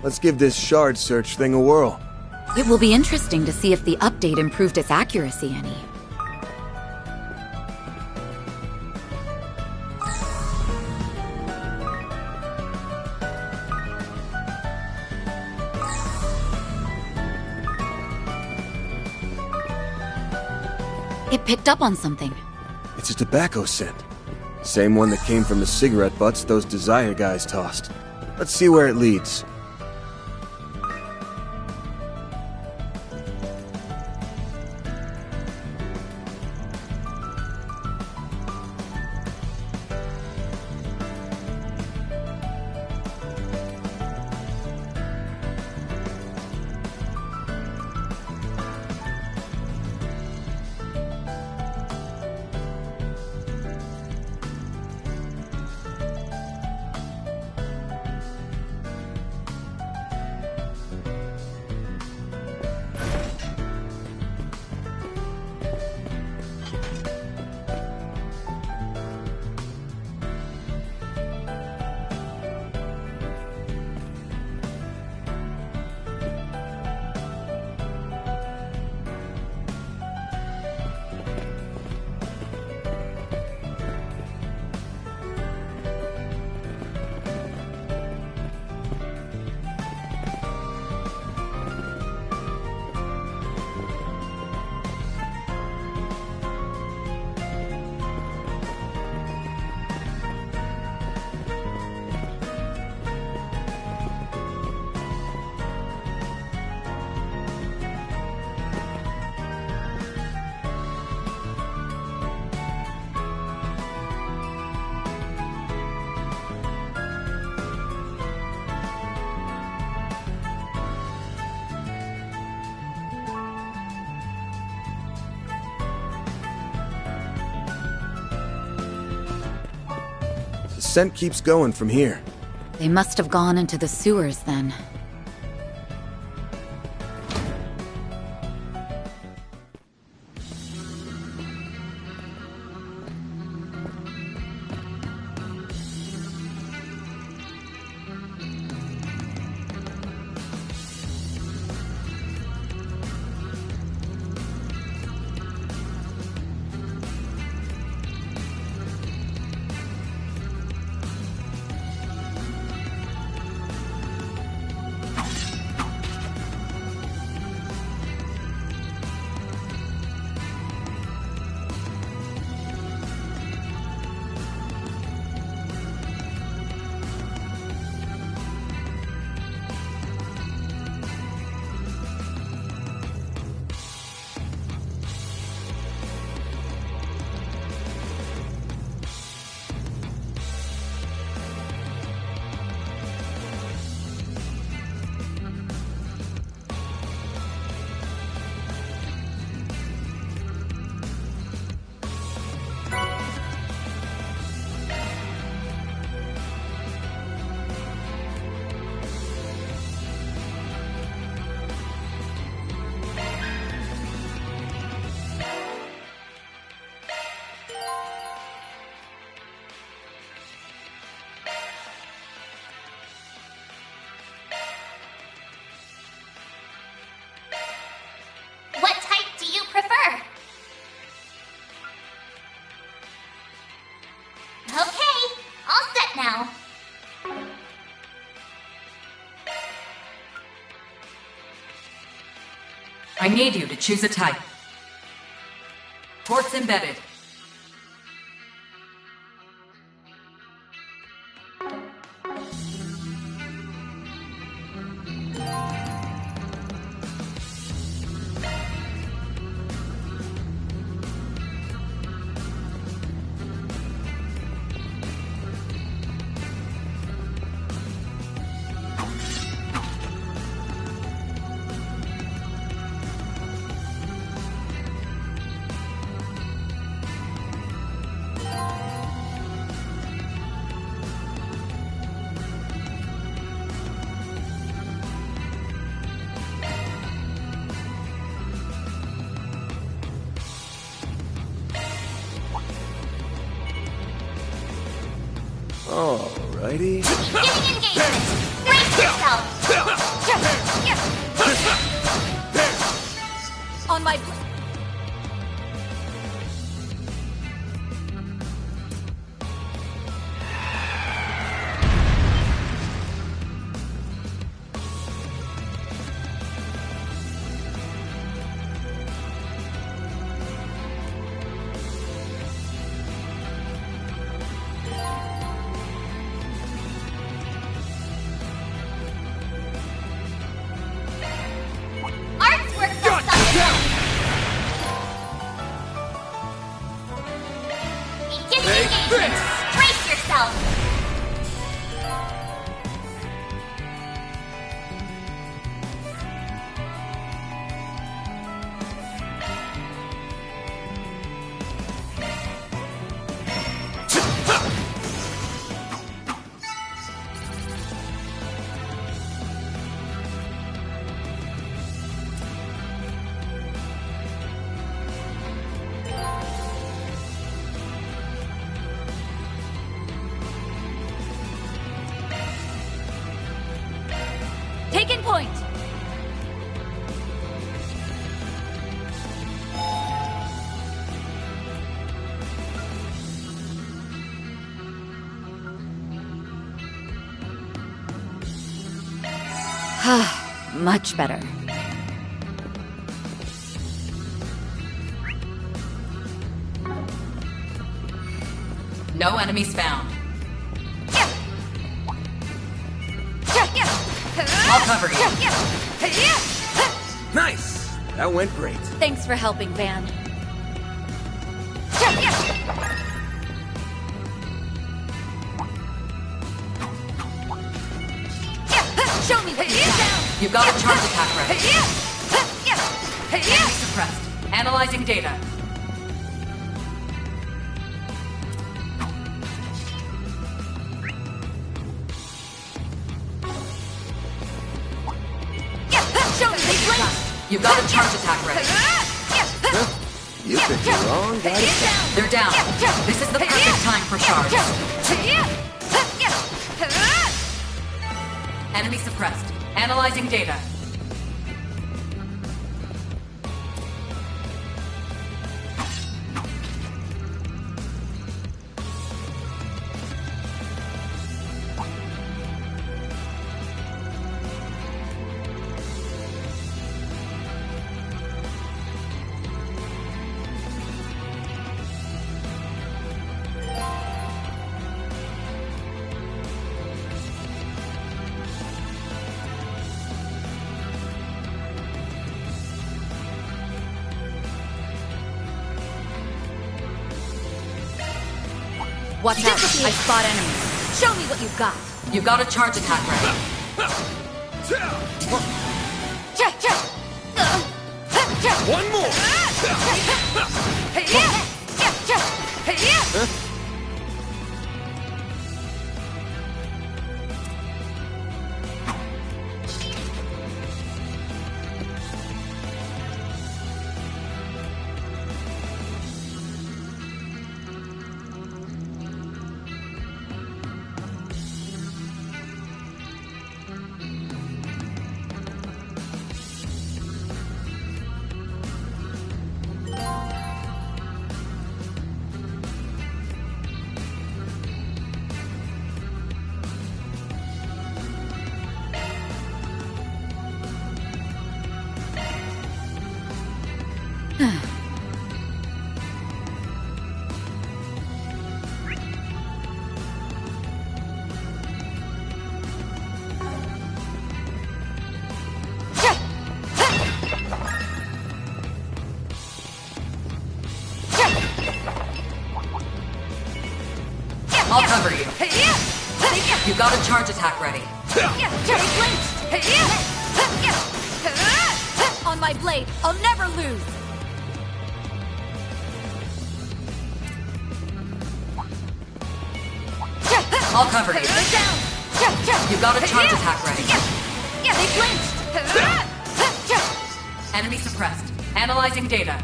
let's give this shard search thing a whirl. It will be interesting to see if the update improved its accuracy any. It picked up on something. It's a tobacco scent. Same one that came from the cigarette butts those Desire guys tossed. Let's see where it leads. The scent keeps going from here. They must have gone into the sewers then. What type do you prefer? Okay, all set now. I need you to choose a type. Ports embedded. Alrighty. Giving engagement. Brace yourself. On my... Artwork for something. Giving engagement. Brace yourself. Taking point! Much better. No enemies found. I'll cover you. Nice! That went great. Thanks for helping, Van. Show me what you've got. You've got a charge attack ready. Enemy suppressed. Analyzing data. You've got a charge attack ready. You picked the wrong guy to fight. They're down. This is the perfect time for charge. Enemy suppressed. Analyzing data. Watch out. I spot enemies. Show me what you've got. You've got a charge attack ready. One more! I'll cover you. You've got a charge attack ready. On my blade, I'll never lose. I'll cover you. You've got a charge attack ready. They flinched. Enemy suppressed. Analyzing data.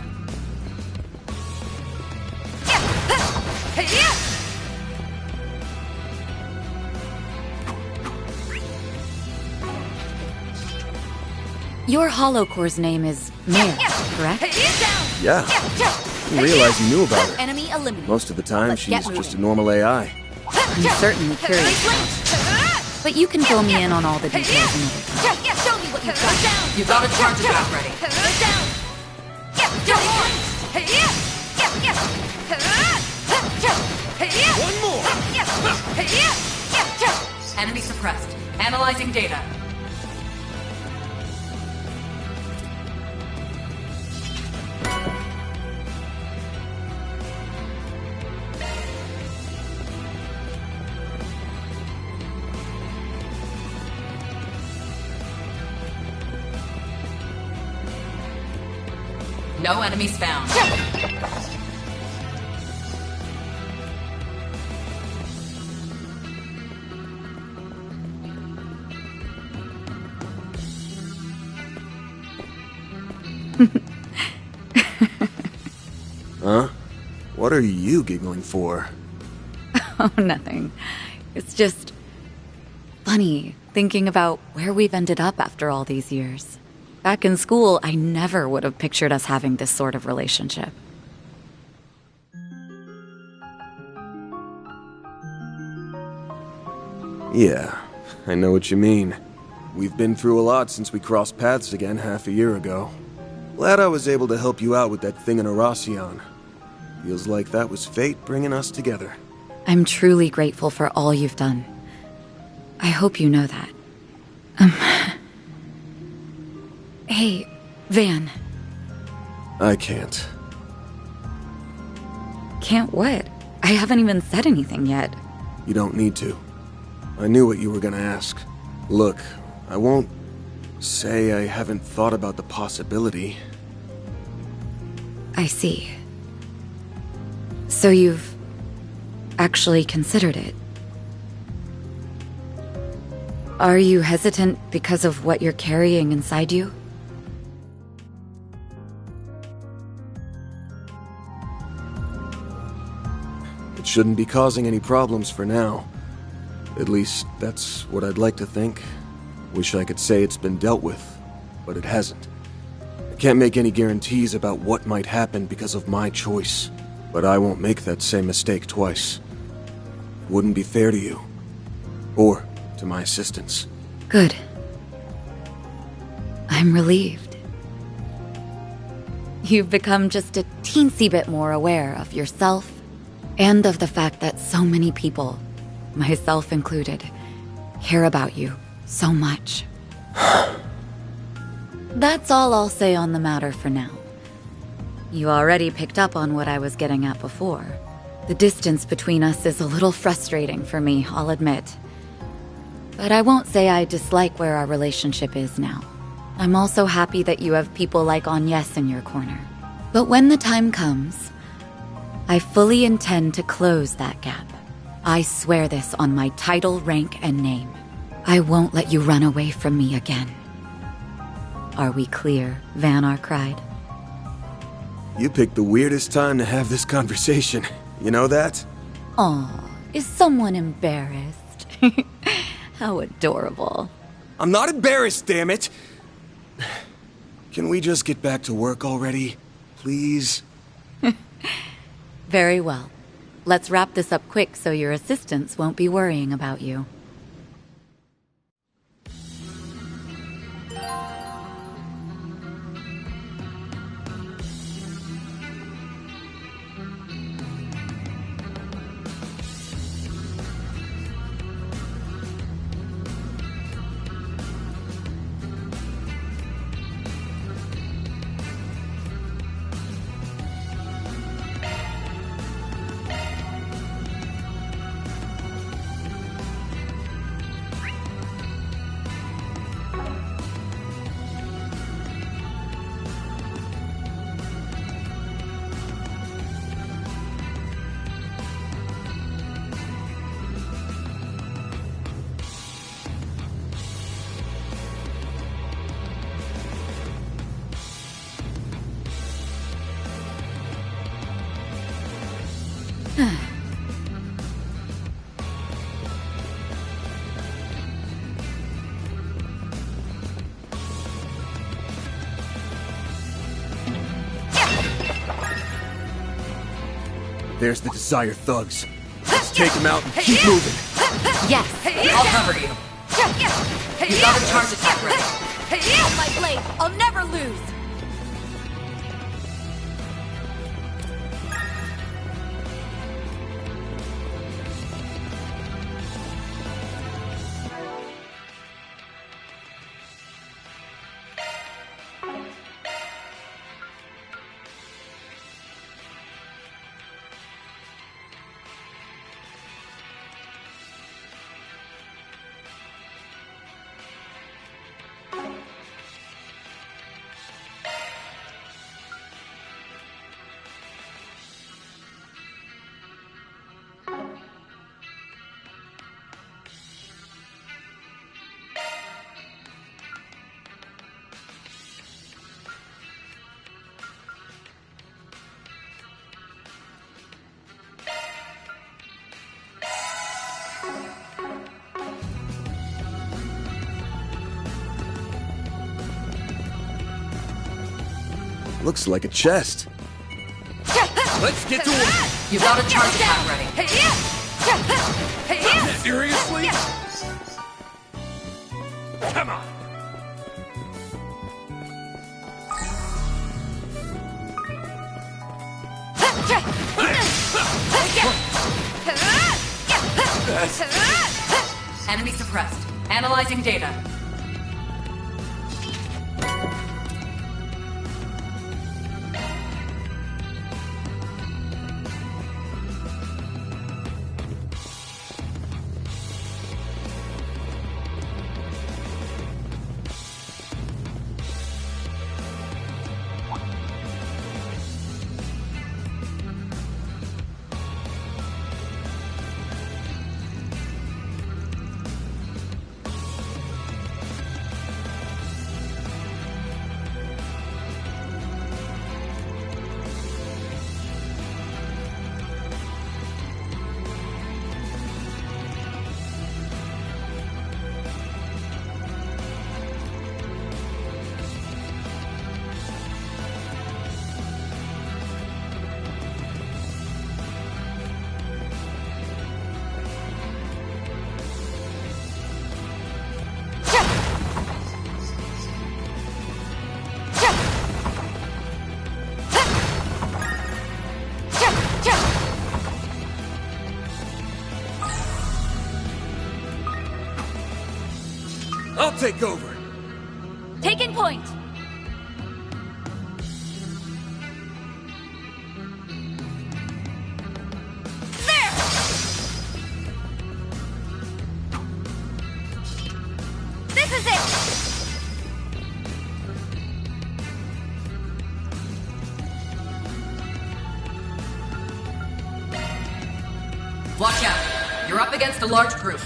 Your Hollow Core's name is Mare, correct? Yeah. Didn't realize you knew about her. Enemy eliminated. Most of the time, Let's she's get just a normal AI. I'm certainly curious. But you can fill me in on all the details another time. Show me what you've got. You've got a charge attack ready. One more! Enemy suppressed. Analyzing data. No enemies found. Huh? What are you giggling for? Oh, nothing. It's just funny thinking about where we've ended up after all these years. Back in school, I never would have pictured us having this sort of relationship. Yeah, I know what you mean. We've been through a lot since we crossed paths again half a year ago. Glad I was able to help you out with that thing in Aracion. Feels like that was fate bringing us together. I'm truly grateful for all you've done. I hope you know that. Hey, Van. I can't. Can't what? I haven't even said anything yet. You don't need to. I knew what you were gonna ask. Look, I won't say I haven't thought about the possibility. I see. So you've actually considered it. Are you hesitant because of what you're carrying inside you? It shouldn't be causing any problems for now. At least, that's what I'd like to think. Wish I could say it's been dealt with, but it hasn't. I can't make any guarantees about what might happen because of my choice, but I won't make that same mistake twice. It wouldn't be fair to you, or to my assistants. Good. I'm relieved. You've become just a teensy bit more aware of yourself and of the fact that so many people, myself included, care about you so much. That's all I'll say on the matter for now. You already picked up on what I was getting at before. The distance between us is a little frustrating for me, I'll admit. But I won't say I dislike where our relationship is now. I'm also happy that you have people like Agnes in your corner. But when the time comes, I fully intend to close that gap. I swear this on my title, rank, and name. I won't let you run away from me again. Are we clear, Van Arkride? You picked the weirdest time to have this conversation. You know that? Aw, is someone embarrassed? How adorable. I'm not embarrassed, damn it! Can we just get back to work already? Please? Very well. Let's wrap this up quick so your assistants won't be worrying about you. There's the Desire thugs. Let's take them out and keep moving. Yes, I'll cover you. You got a charge attack ready. On my blade, I'll never lose. Looks like a chest. Let's get to work. You got a charge attack ready. Seriously? Come on. Enemy suppressed. Analyzing data. take over. Taking point. There! This is it! Watch out. You're up against a large group.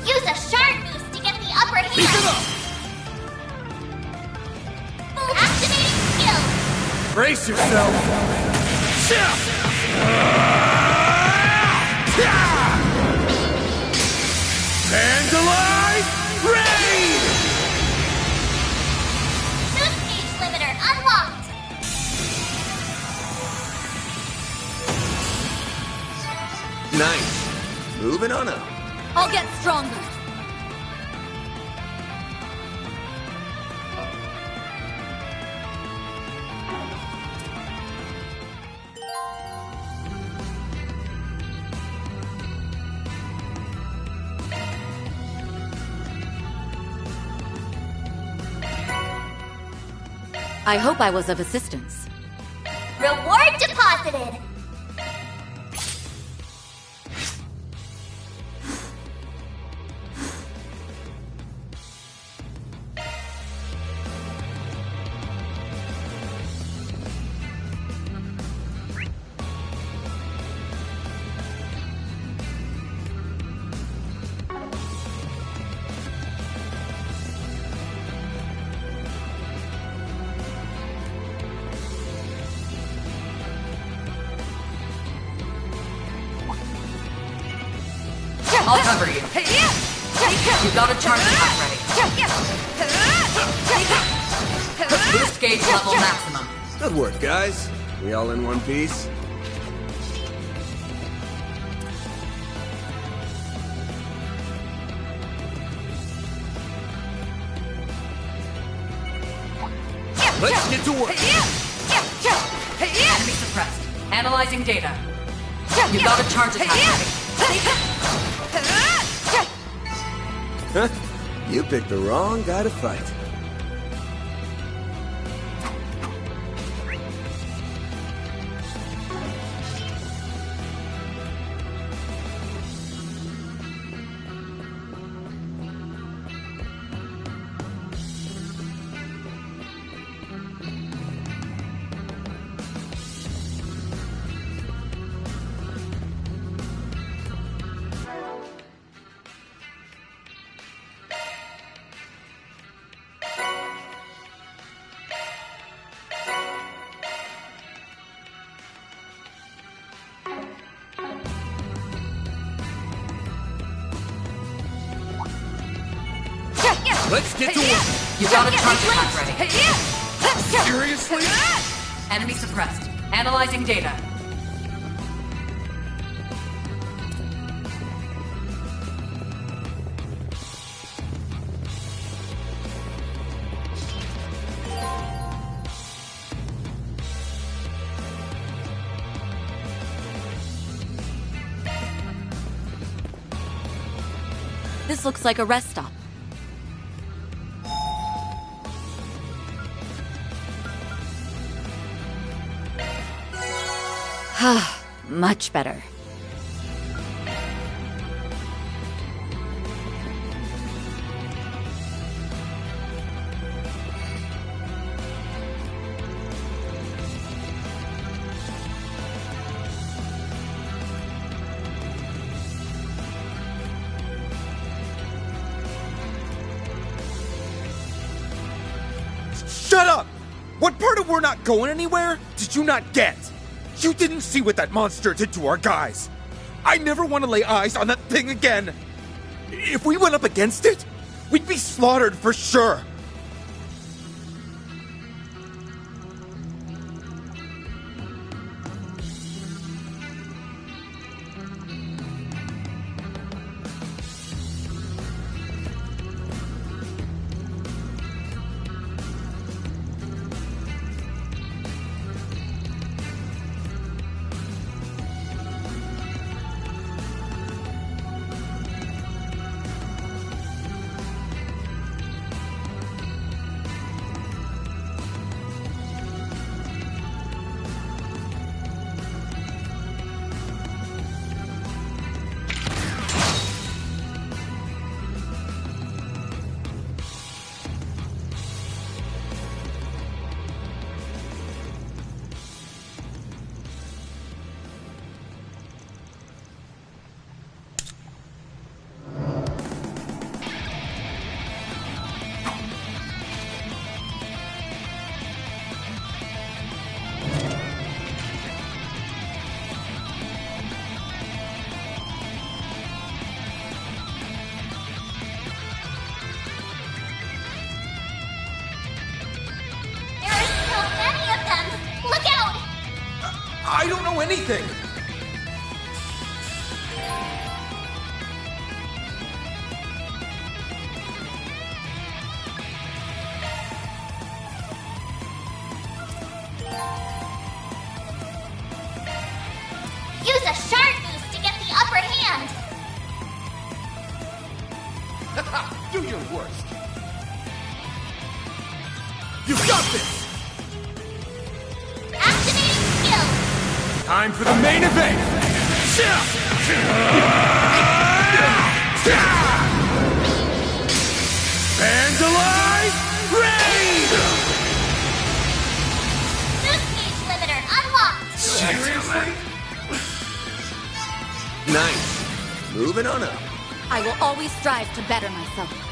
Use a shard boost to get the upper hand. Keep it up! Full activating skill. Brace yourself! Vandalize Raid! Boost gauge limiter unlocked. Nice. Moving on up. I'll get stronger. I hope I was of assistance. Reward deposited. I'll cover you. You've got a charge attack ready. Boost gauge level maximum. Good work, guys. We all in one piece? Let's get to work! Enemy suppressed. Analyzing data. You've got a charge attack ready. Huh? You picked the wrong guy to fight. Let's get to work! You've got a charge attack ready. Seriously? Enemy suppressed. Analyzing data. This looks like a rest stop. Much better. Shut up! What part of we're not going anywhere did you not get? You didn't see what that monster did to our guys. I never want to lay eyes on that thing again. If we went up against it, we'd be slaughtered for sure. I don't know anything! Use a shard boost to get the upper hand! Do your worst! You got this! Activating skill! Time for the main event! Vandalize Raid! Boost gauge limiter unlocked! Seriously? Nice. Moving on up. I will always strive to better myself.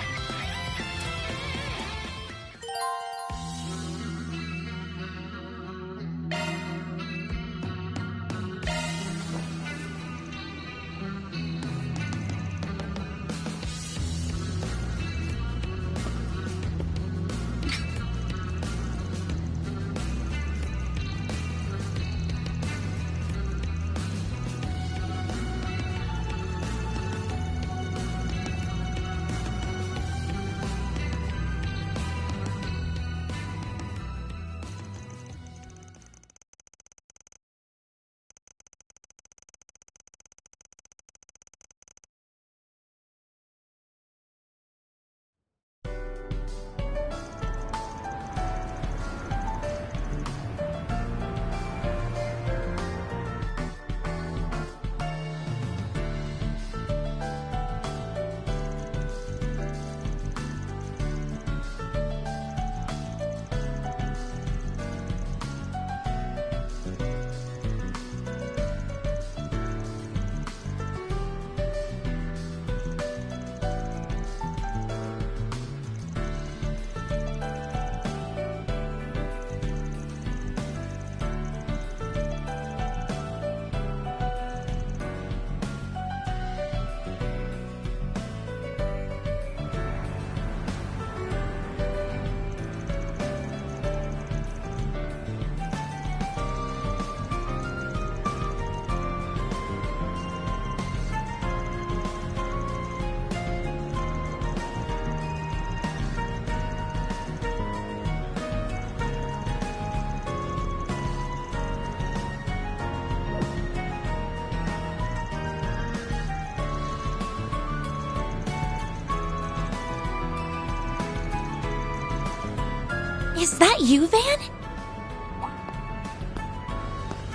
Is that you, Van?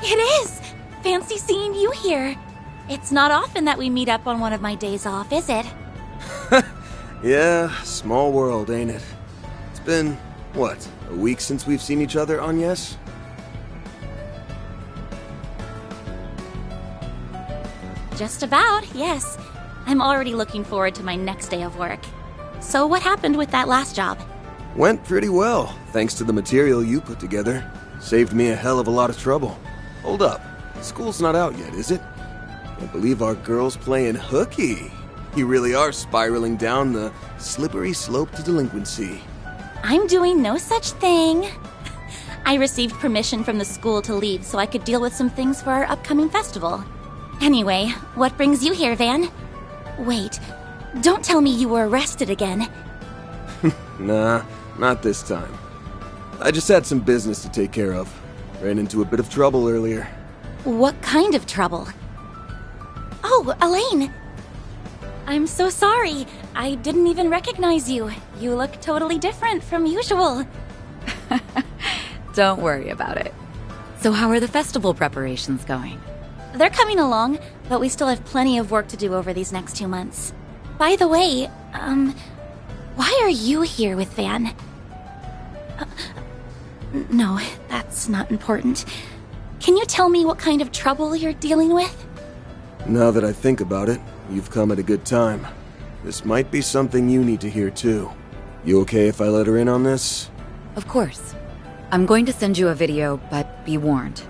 It is! Fancy seeing you here. It's not often that we meet up on one of my days off, is it? Yeah, small world, ain't it? It's been, what, a week since we've seen each other, Agnes? Just about, yes. I'm already looking forward to my next day of work. So what happened with that last job? Went pretty well, thanks to the material you put together. Saved me a hell of a lot of trouble. Hold up, school's not out yet, is it? Can't believe our girl's playing hooky. You really are spiraling down the slippery slope to delinquency. I'm doing no such thing. I received permission from the school to leave so I could deal with some things for our upcoming festival. Anyway, what brings you here, Van? Wait, don't tell me you were arrested again. Nah, not this time. I just had some business to take care of. Ran into a bit of trouble earlier. What kind of trouble? Oh, Elaine! I'm so sorry. I didn't even recognize you. You look totally different from usual. Don't worry about it. So how are the festival preparations going? They're coming along, but we still have plenty of work to do over these next 2 months. By the way, why are you here with Van? No, that's not important. Can you tell me what kind of trouble you're dealing with? Now that I think about it, you've come at a good time. This might be something you need to hear too. You okay if I let her in on this? Of course. I'm going to send you a video, but be warned.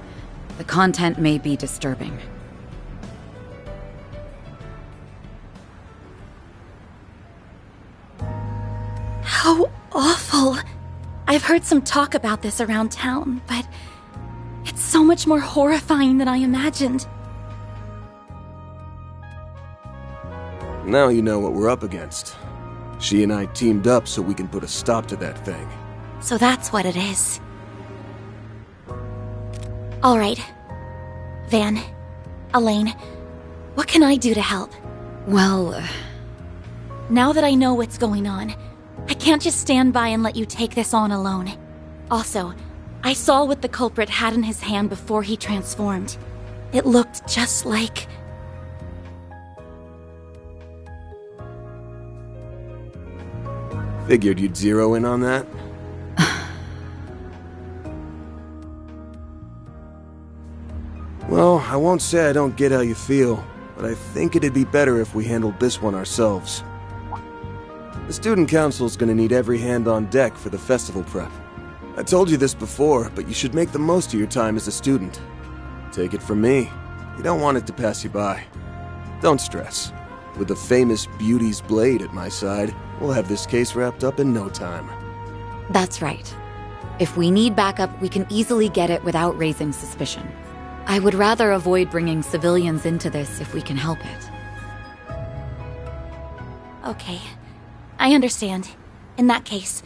The content may be disturbing. How awful. I've heard some talk about this around town, but it's so much more horrifying than I imagined. Now you know what we're up against. She and I teamed up so we can put a stop to that thing. So that's what it is. All right. Van, Elaine, what can I do to help? Well, now that I know what's going on, I can't just stand by and let you take this on alone. Also, I saw what the culprit had in his hand before he transformed. It looked just like... Figured you'd zero in on that. Well, I won't say I don't get how you feel, but I think it'd be better if we handled this one ourselves. The student council's gonna need every hand on deck for the festival prep. I told you this before, but you should make the most of your time as a student. Take it from me, you don't want it to pass you by. Don't stress. With the famous Beauty's Blade at my side, we'll have this case wrapped up in no time. that's right. If we need backup, we can easily get it without raising suspicion. I would rather avoid bringing civilians into this if we can help it. Okay, I understand. In that case,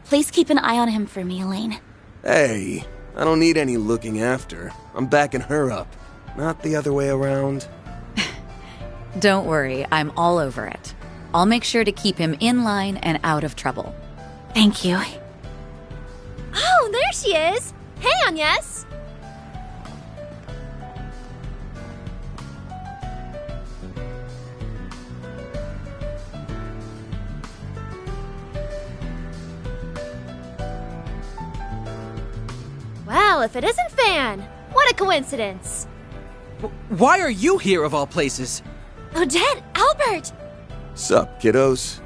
please keep an eye on him for me, Elaine. Hey, I don't need any looking after. I'm backing her up, not the other way around. Don't worry, I'm all over it. I'll make sure to keep him in line and out of trouble. Thank you. Oh, there she is! Hey, Agnes! Well, if it isn't Fan! What a coincidence! Why are you here of all places? Odette! Albert! Sup, kiddos?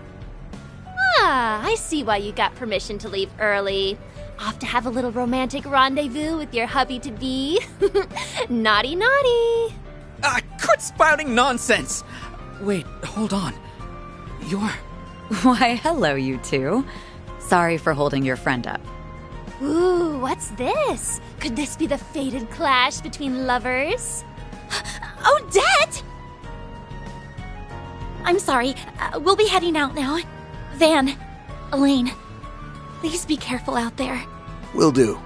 Ah, I see why you got permission to leave early. Off to have a little romantic rendezvous with your hubby-to-be. Naughty, naughty! Quit spouting nonsense! Wait, hold on. You're... Why, hello, you two. Sorry for holding your friend up. Ooh, what's this? Could this be the fated clash between lovers? Odette! I'm sorry. We'll be heading out now. Van, Elaine, please be careful out there. Will do.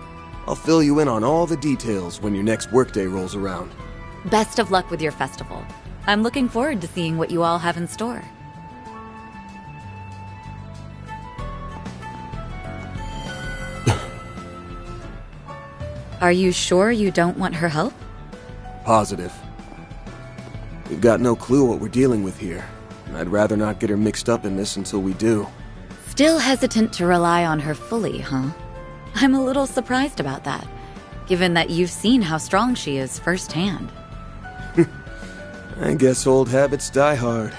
I'll fill you in on all the details when your next workday rolls around. Best of luck with your festival. I'm looking forward to seeing what you all have in store. Are you sure you don't want her help? Positive. We've got no clue what we're dealing with here, and I'd rather not get her mixed up in this until we do. Still hesitant to rely on her fully, huh? I'm a little surprised about that, given that you've seen how strong she is firsthand. I guess old habits die hard.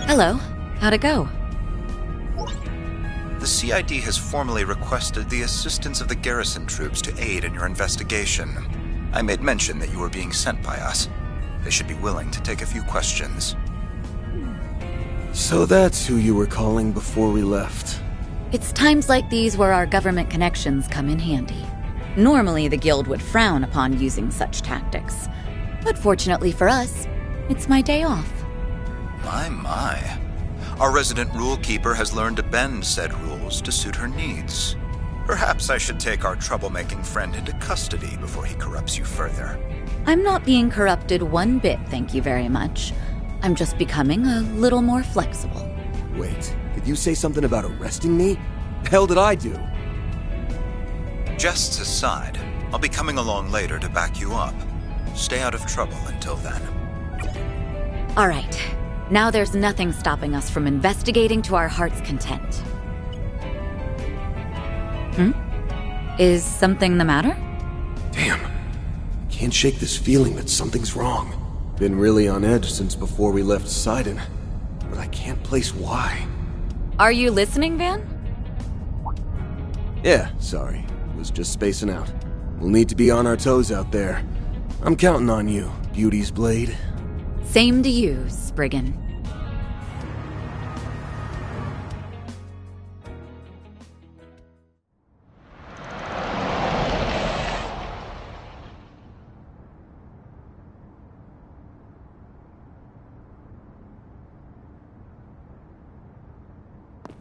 Hello. How'd it go? The CID has formally requested the assistance of the garrison troops to aid in your investigation. I made mention that you were being sent by us. They should be willing to take a few questions. So that's who you were calling before we left. It's times like these where our government connections come in handy. Normally, the Guild would frown upon using such tactics. But fortunately for us, it's my day off. My. Our resident rule keeper has learned to bend said rules to suit her needs. Perhaps I should take our troublemaking friend into custody before he corrupts you further. I'm not being corrupted one bit, thank you very much. I'm just becoming a little more flexible. Wait, did you say something about arresting me? The hell did I do? Jests aside, I'll be coming along later to back you up. Stay out of trouble until then. All right. Now there's nothing stopping us from investigating to our heart's content. Is something the matter? Damn. Can't shake this feeling that something's wrong. Been really on edge since before we left Sidon, but I can't place why. Are you listening, Van? Yeah, sorry. Was just spacing out. We'll need to be on our toes out there. I'm counting on you, Beauty's Blade. Same to you, Spriggan.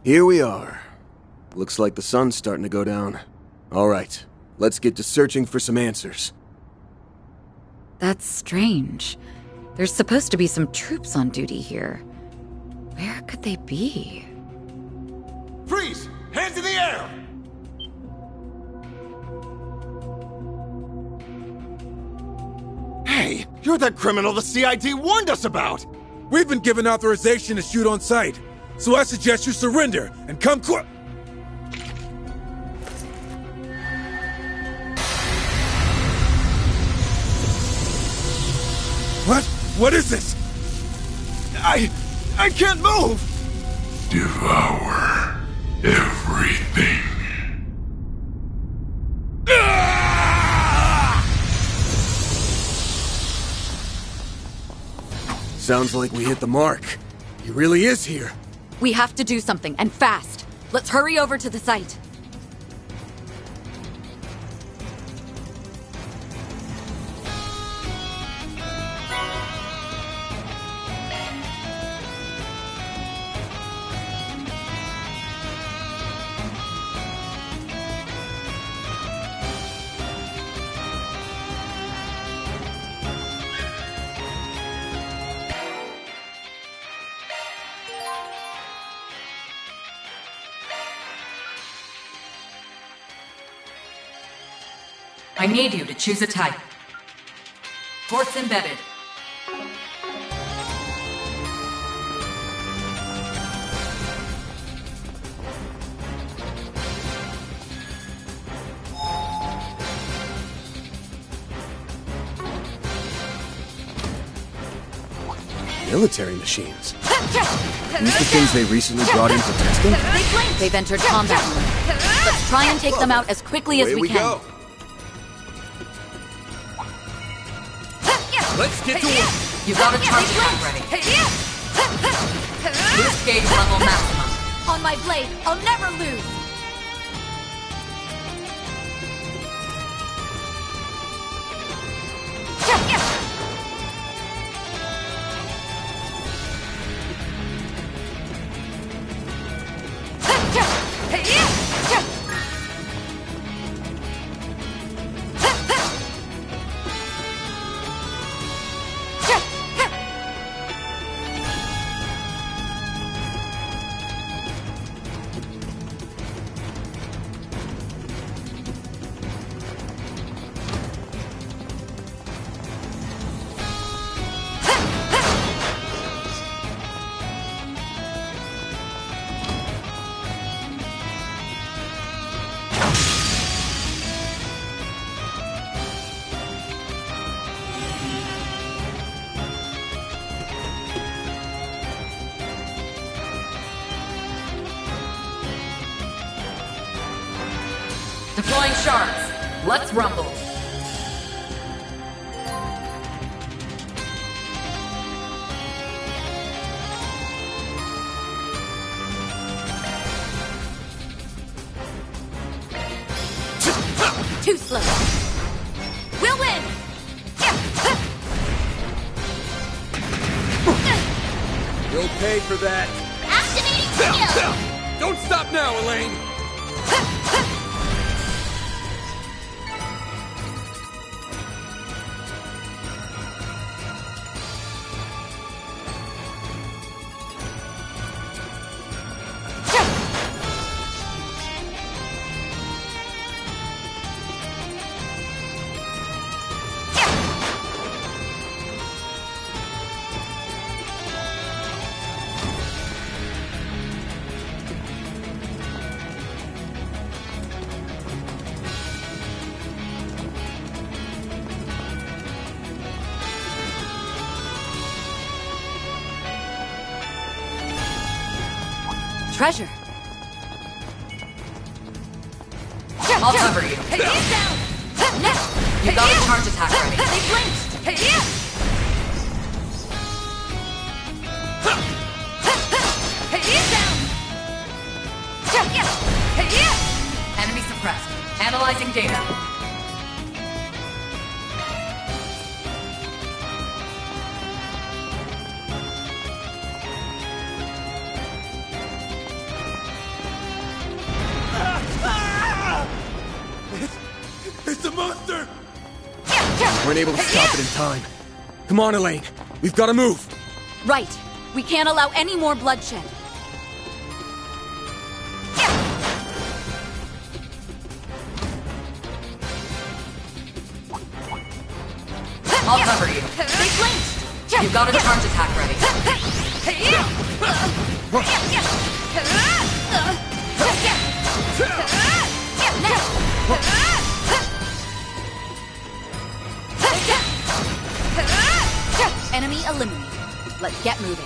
Here we are. Looks like the sun's starting to go down. All right, let's get to searching for some answers. That's strange. There's supposed to be some troops on duty here. Where could they be? Freeze! Hands in the air! Hey, you're that criminal the CID warned us about! We've been given authorization to shoot on sight, so I suggest you surrender and come quick. What? What is this? I can't move! Devour everything. Sounds like we hit the mark. He really is here. We have to do something, and fast. Let's hurry over to the site. I need you to choose a type. Ports embedded. Military machines. These the things they recently brought in for testing? They've entered combat mode. Let's try and take them out as quickly as we can. Go. Let's get to work! You got a charge attack ready. Boost gauge level maximum. On my blade, I'll never lose! Deploying shards. Let's rumble. Too slow. We'll win! You'll pay for that. Activating skill! Don't stop now, Elaine! Treasure. I'll cover you. Hey, he's down! Now! You got a charge attack ready. They blinked! Hey, he's down! Enemy suppressed. Analyzing data. It's a monster! Weren't able to stop it in time. Come on, Elaine. We've got to move. Right. We can't allow any more bloodshed. I'll cover you. They blinked! You got a charge attack ready. Enemy eliminated. Let's get moving.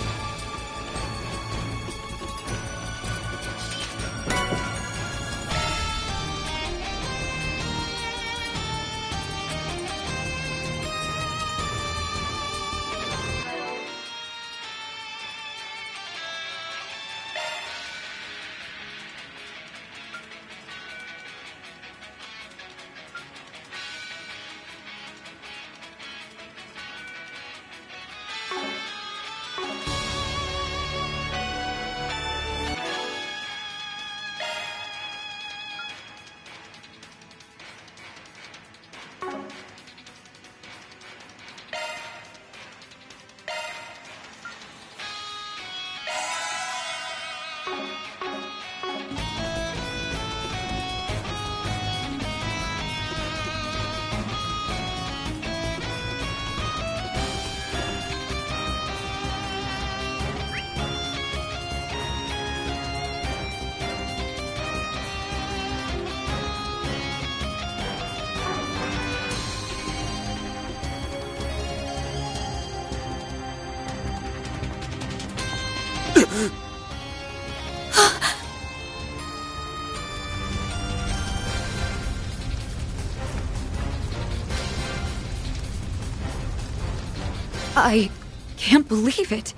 I can't believe it.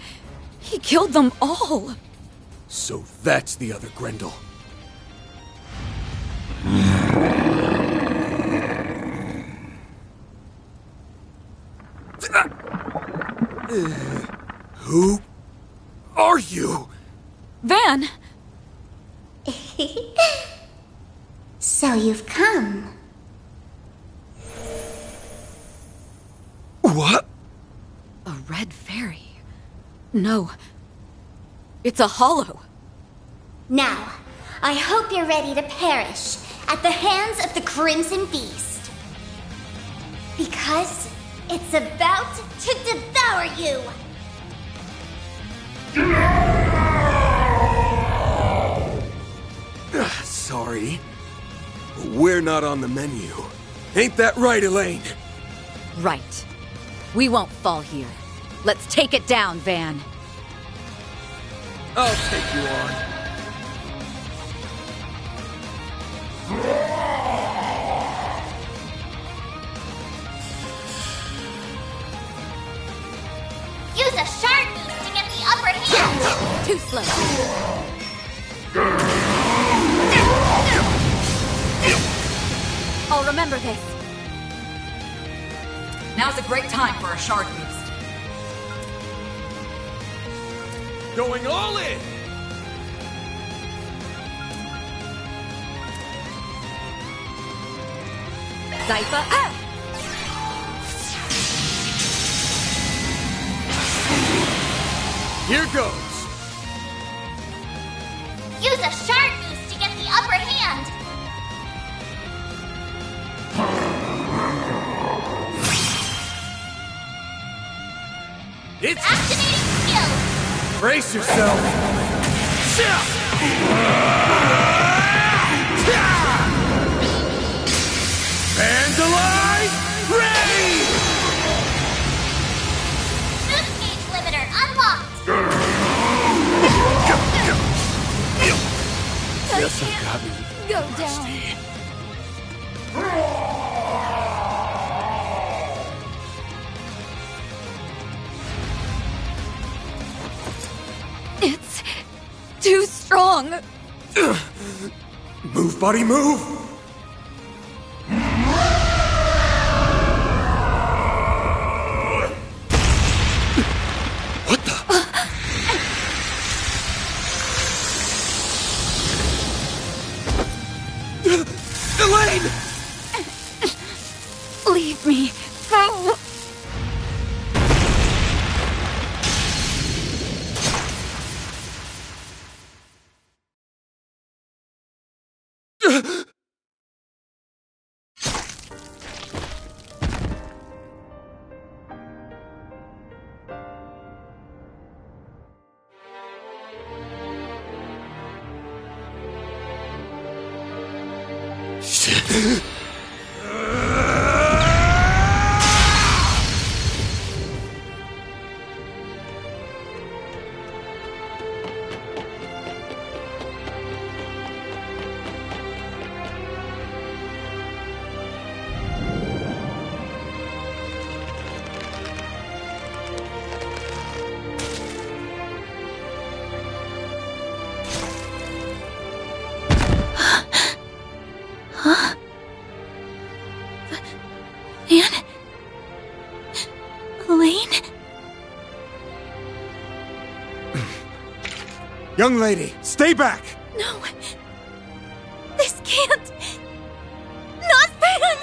He killed them all. So that's the other Grendel. Who are you? Van! So you've come. What? A red fairy. No. It's a hollow. Now, I hope you're ready to perish at the hands of the Crimson Beast. Because it's about to devour you! Sorry. But we're not on the menu. Ain't that right, Elaine? Right. We won't fall here. Let's take it down, Van. I'll take you on. Too slow. I'll remember this. Now's a great time for a shard boost. Going all in! Zypher up! Here goes! Use a shard boost to get the upper hand! It's Activating skill! Brace yourself! Vandalize! Ready! Boost gauge limiter unlocked! Guess I got me. Go down. It's too strong. Move, buddy, move! What the? Elaine! Leave me. Oh. Huh? Anne? Elaine? Young lady, stay back! No. This can't. Not Van!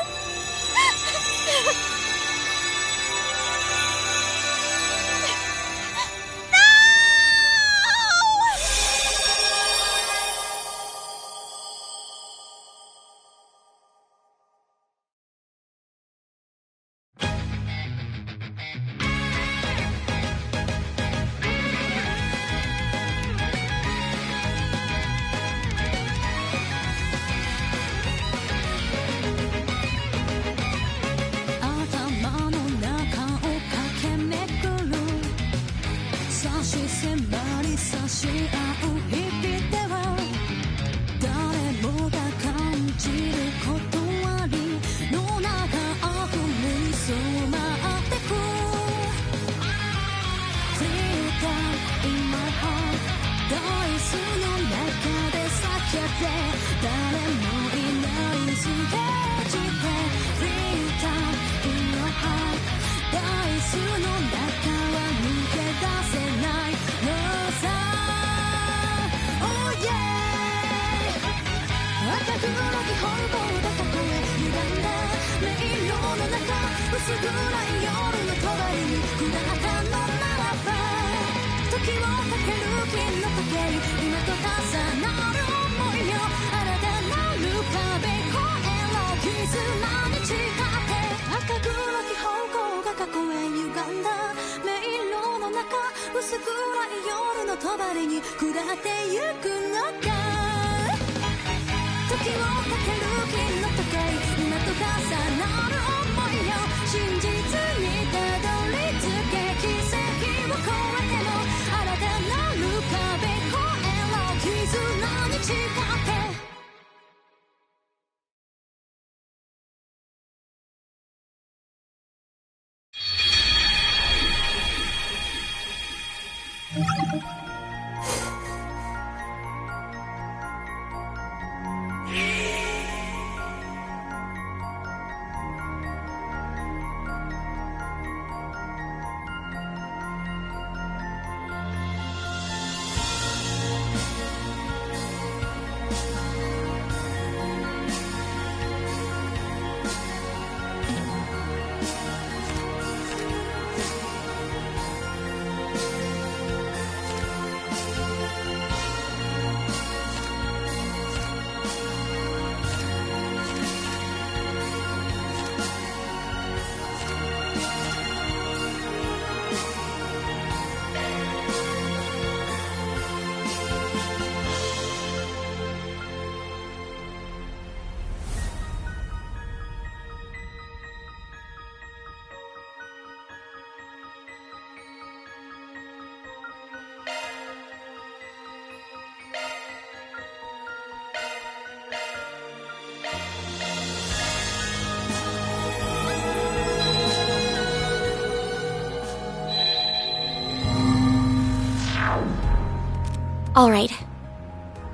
All right.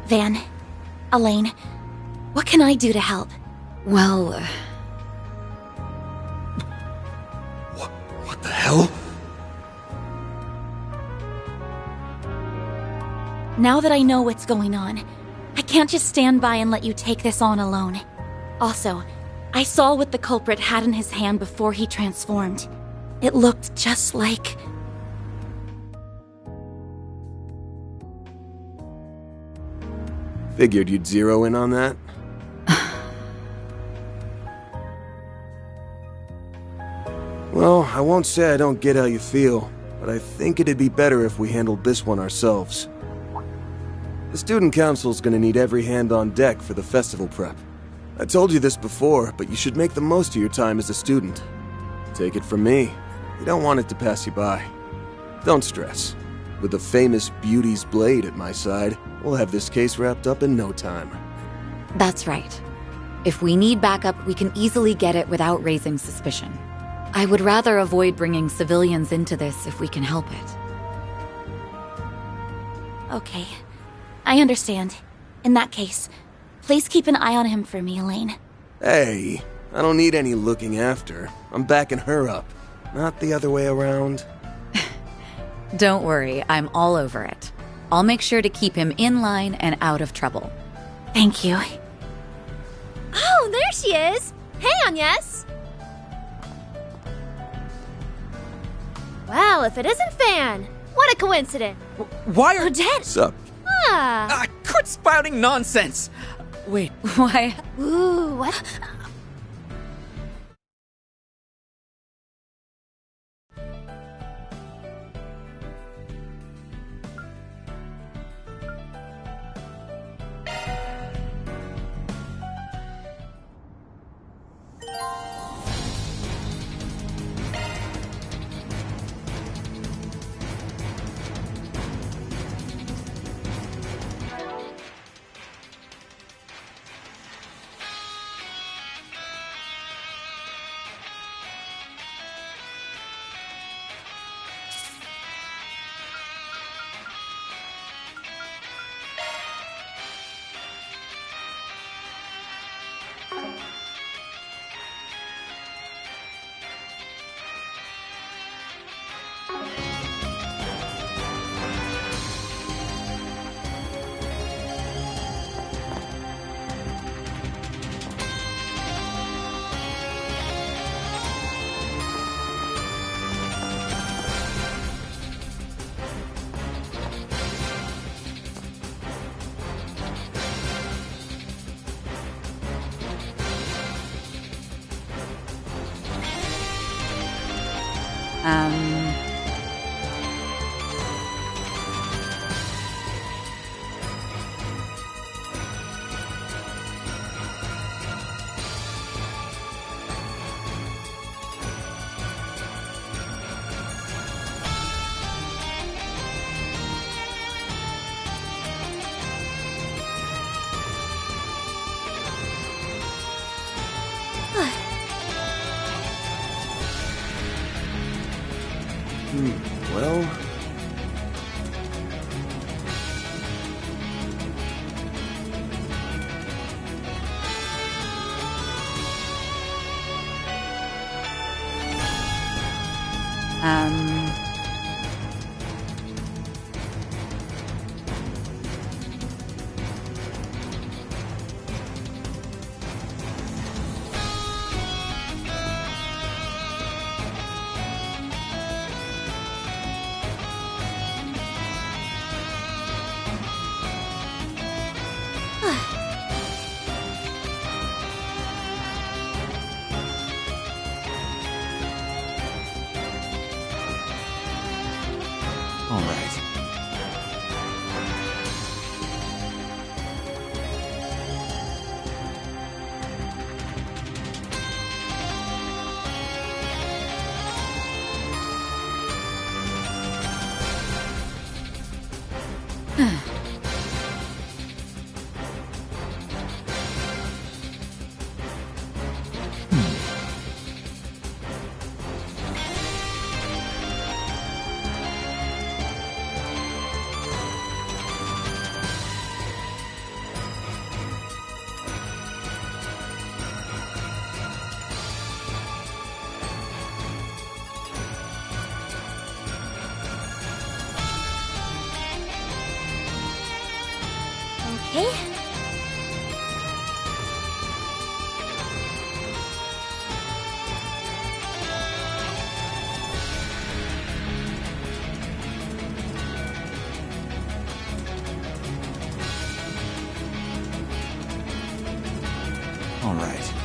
Van, Elaine, what can I do to help? Well... What the hell? Now that I know what's going on, I can't just stand by and let you take this on alone. Also, I saw what the culprit had in his hand before he transformed. It looked just like... Figured you'd zero in on that. Well, I won't say I don't get how you feel, but I think it'd be better if we handled this one ourselves. The student council's gonna need every hand on deck for the festival prep. I told you this before, but you should make the most of your time as a student. Take it from me, you don't want it to pass you by. Don't stress. With the famous Beauty's Blade at my side, we'll have this case wrapped up in no time. That's right. If we need backup, we can easily get it without raising suspicion. I would rather avoid bringing civilians into this if we can help it. Okay. I understand. In that case, please keep an eye on him for me, Elaine. Hey, I don't need any looking after. I'm backing her up, not the other way around. Don't worry, I'm all over it. I'll make sure to keep him in line and out of trouble. Thank you. Oh, there she is! Hey, Agnes! Well, if it isn't Fan! What a coincidence! Why are... dead! Sup? Ah! Quit spouting nonsense! Wait, why? Ooh, what? Well... Okay. All right.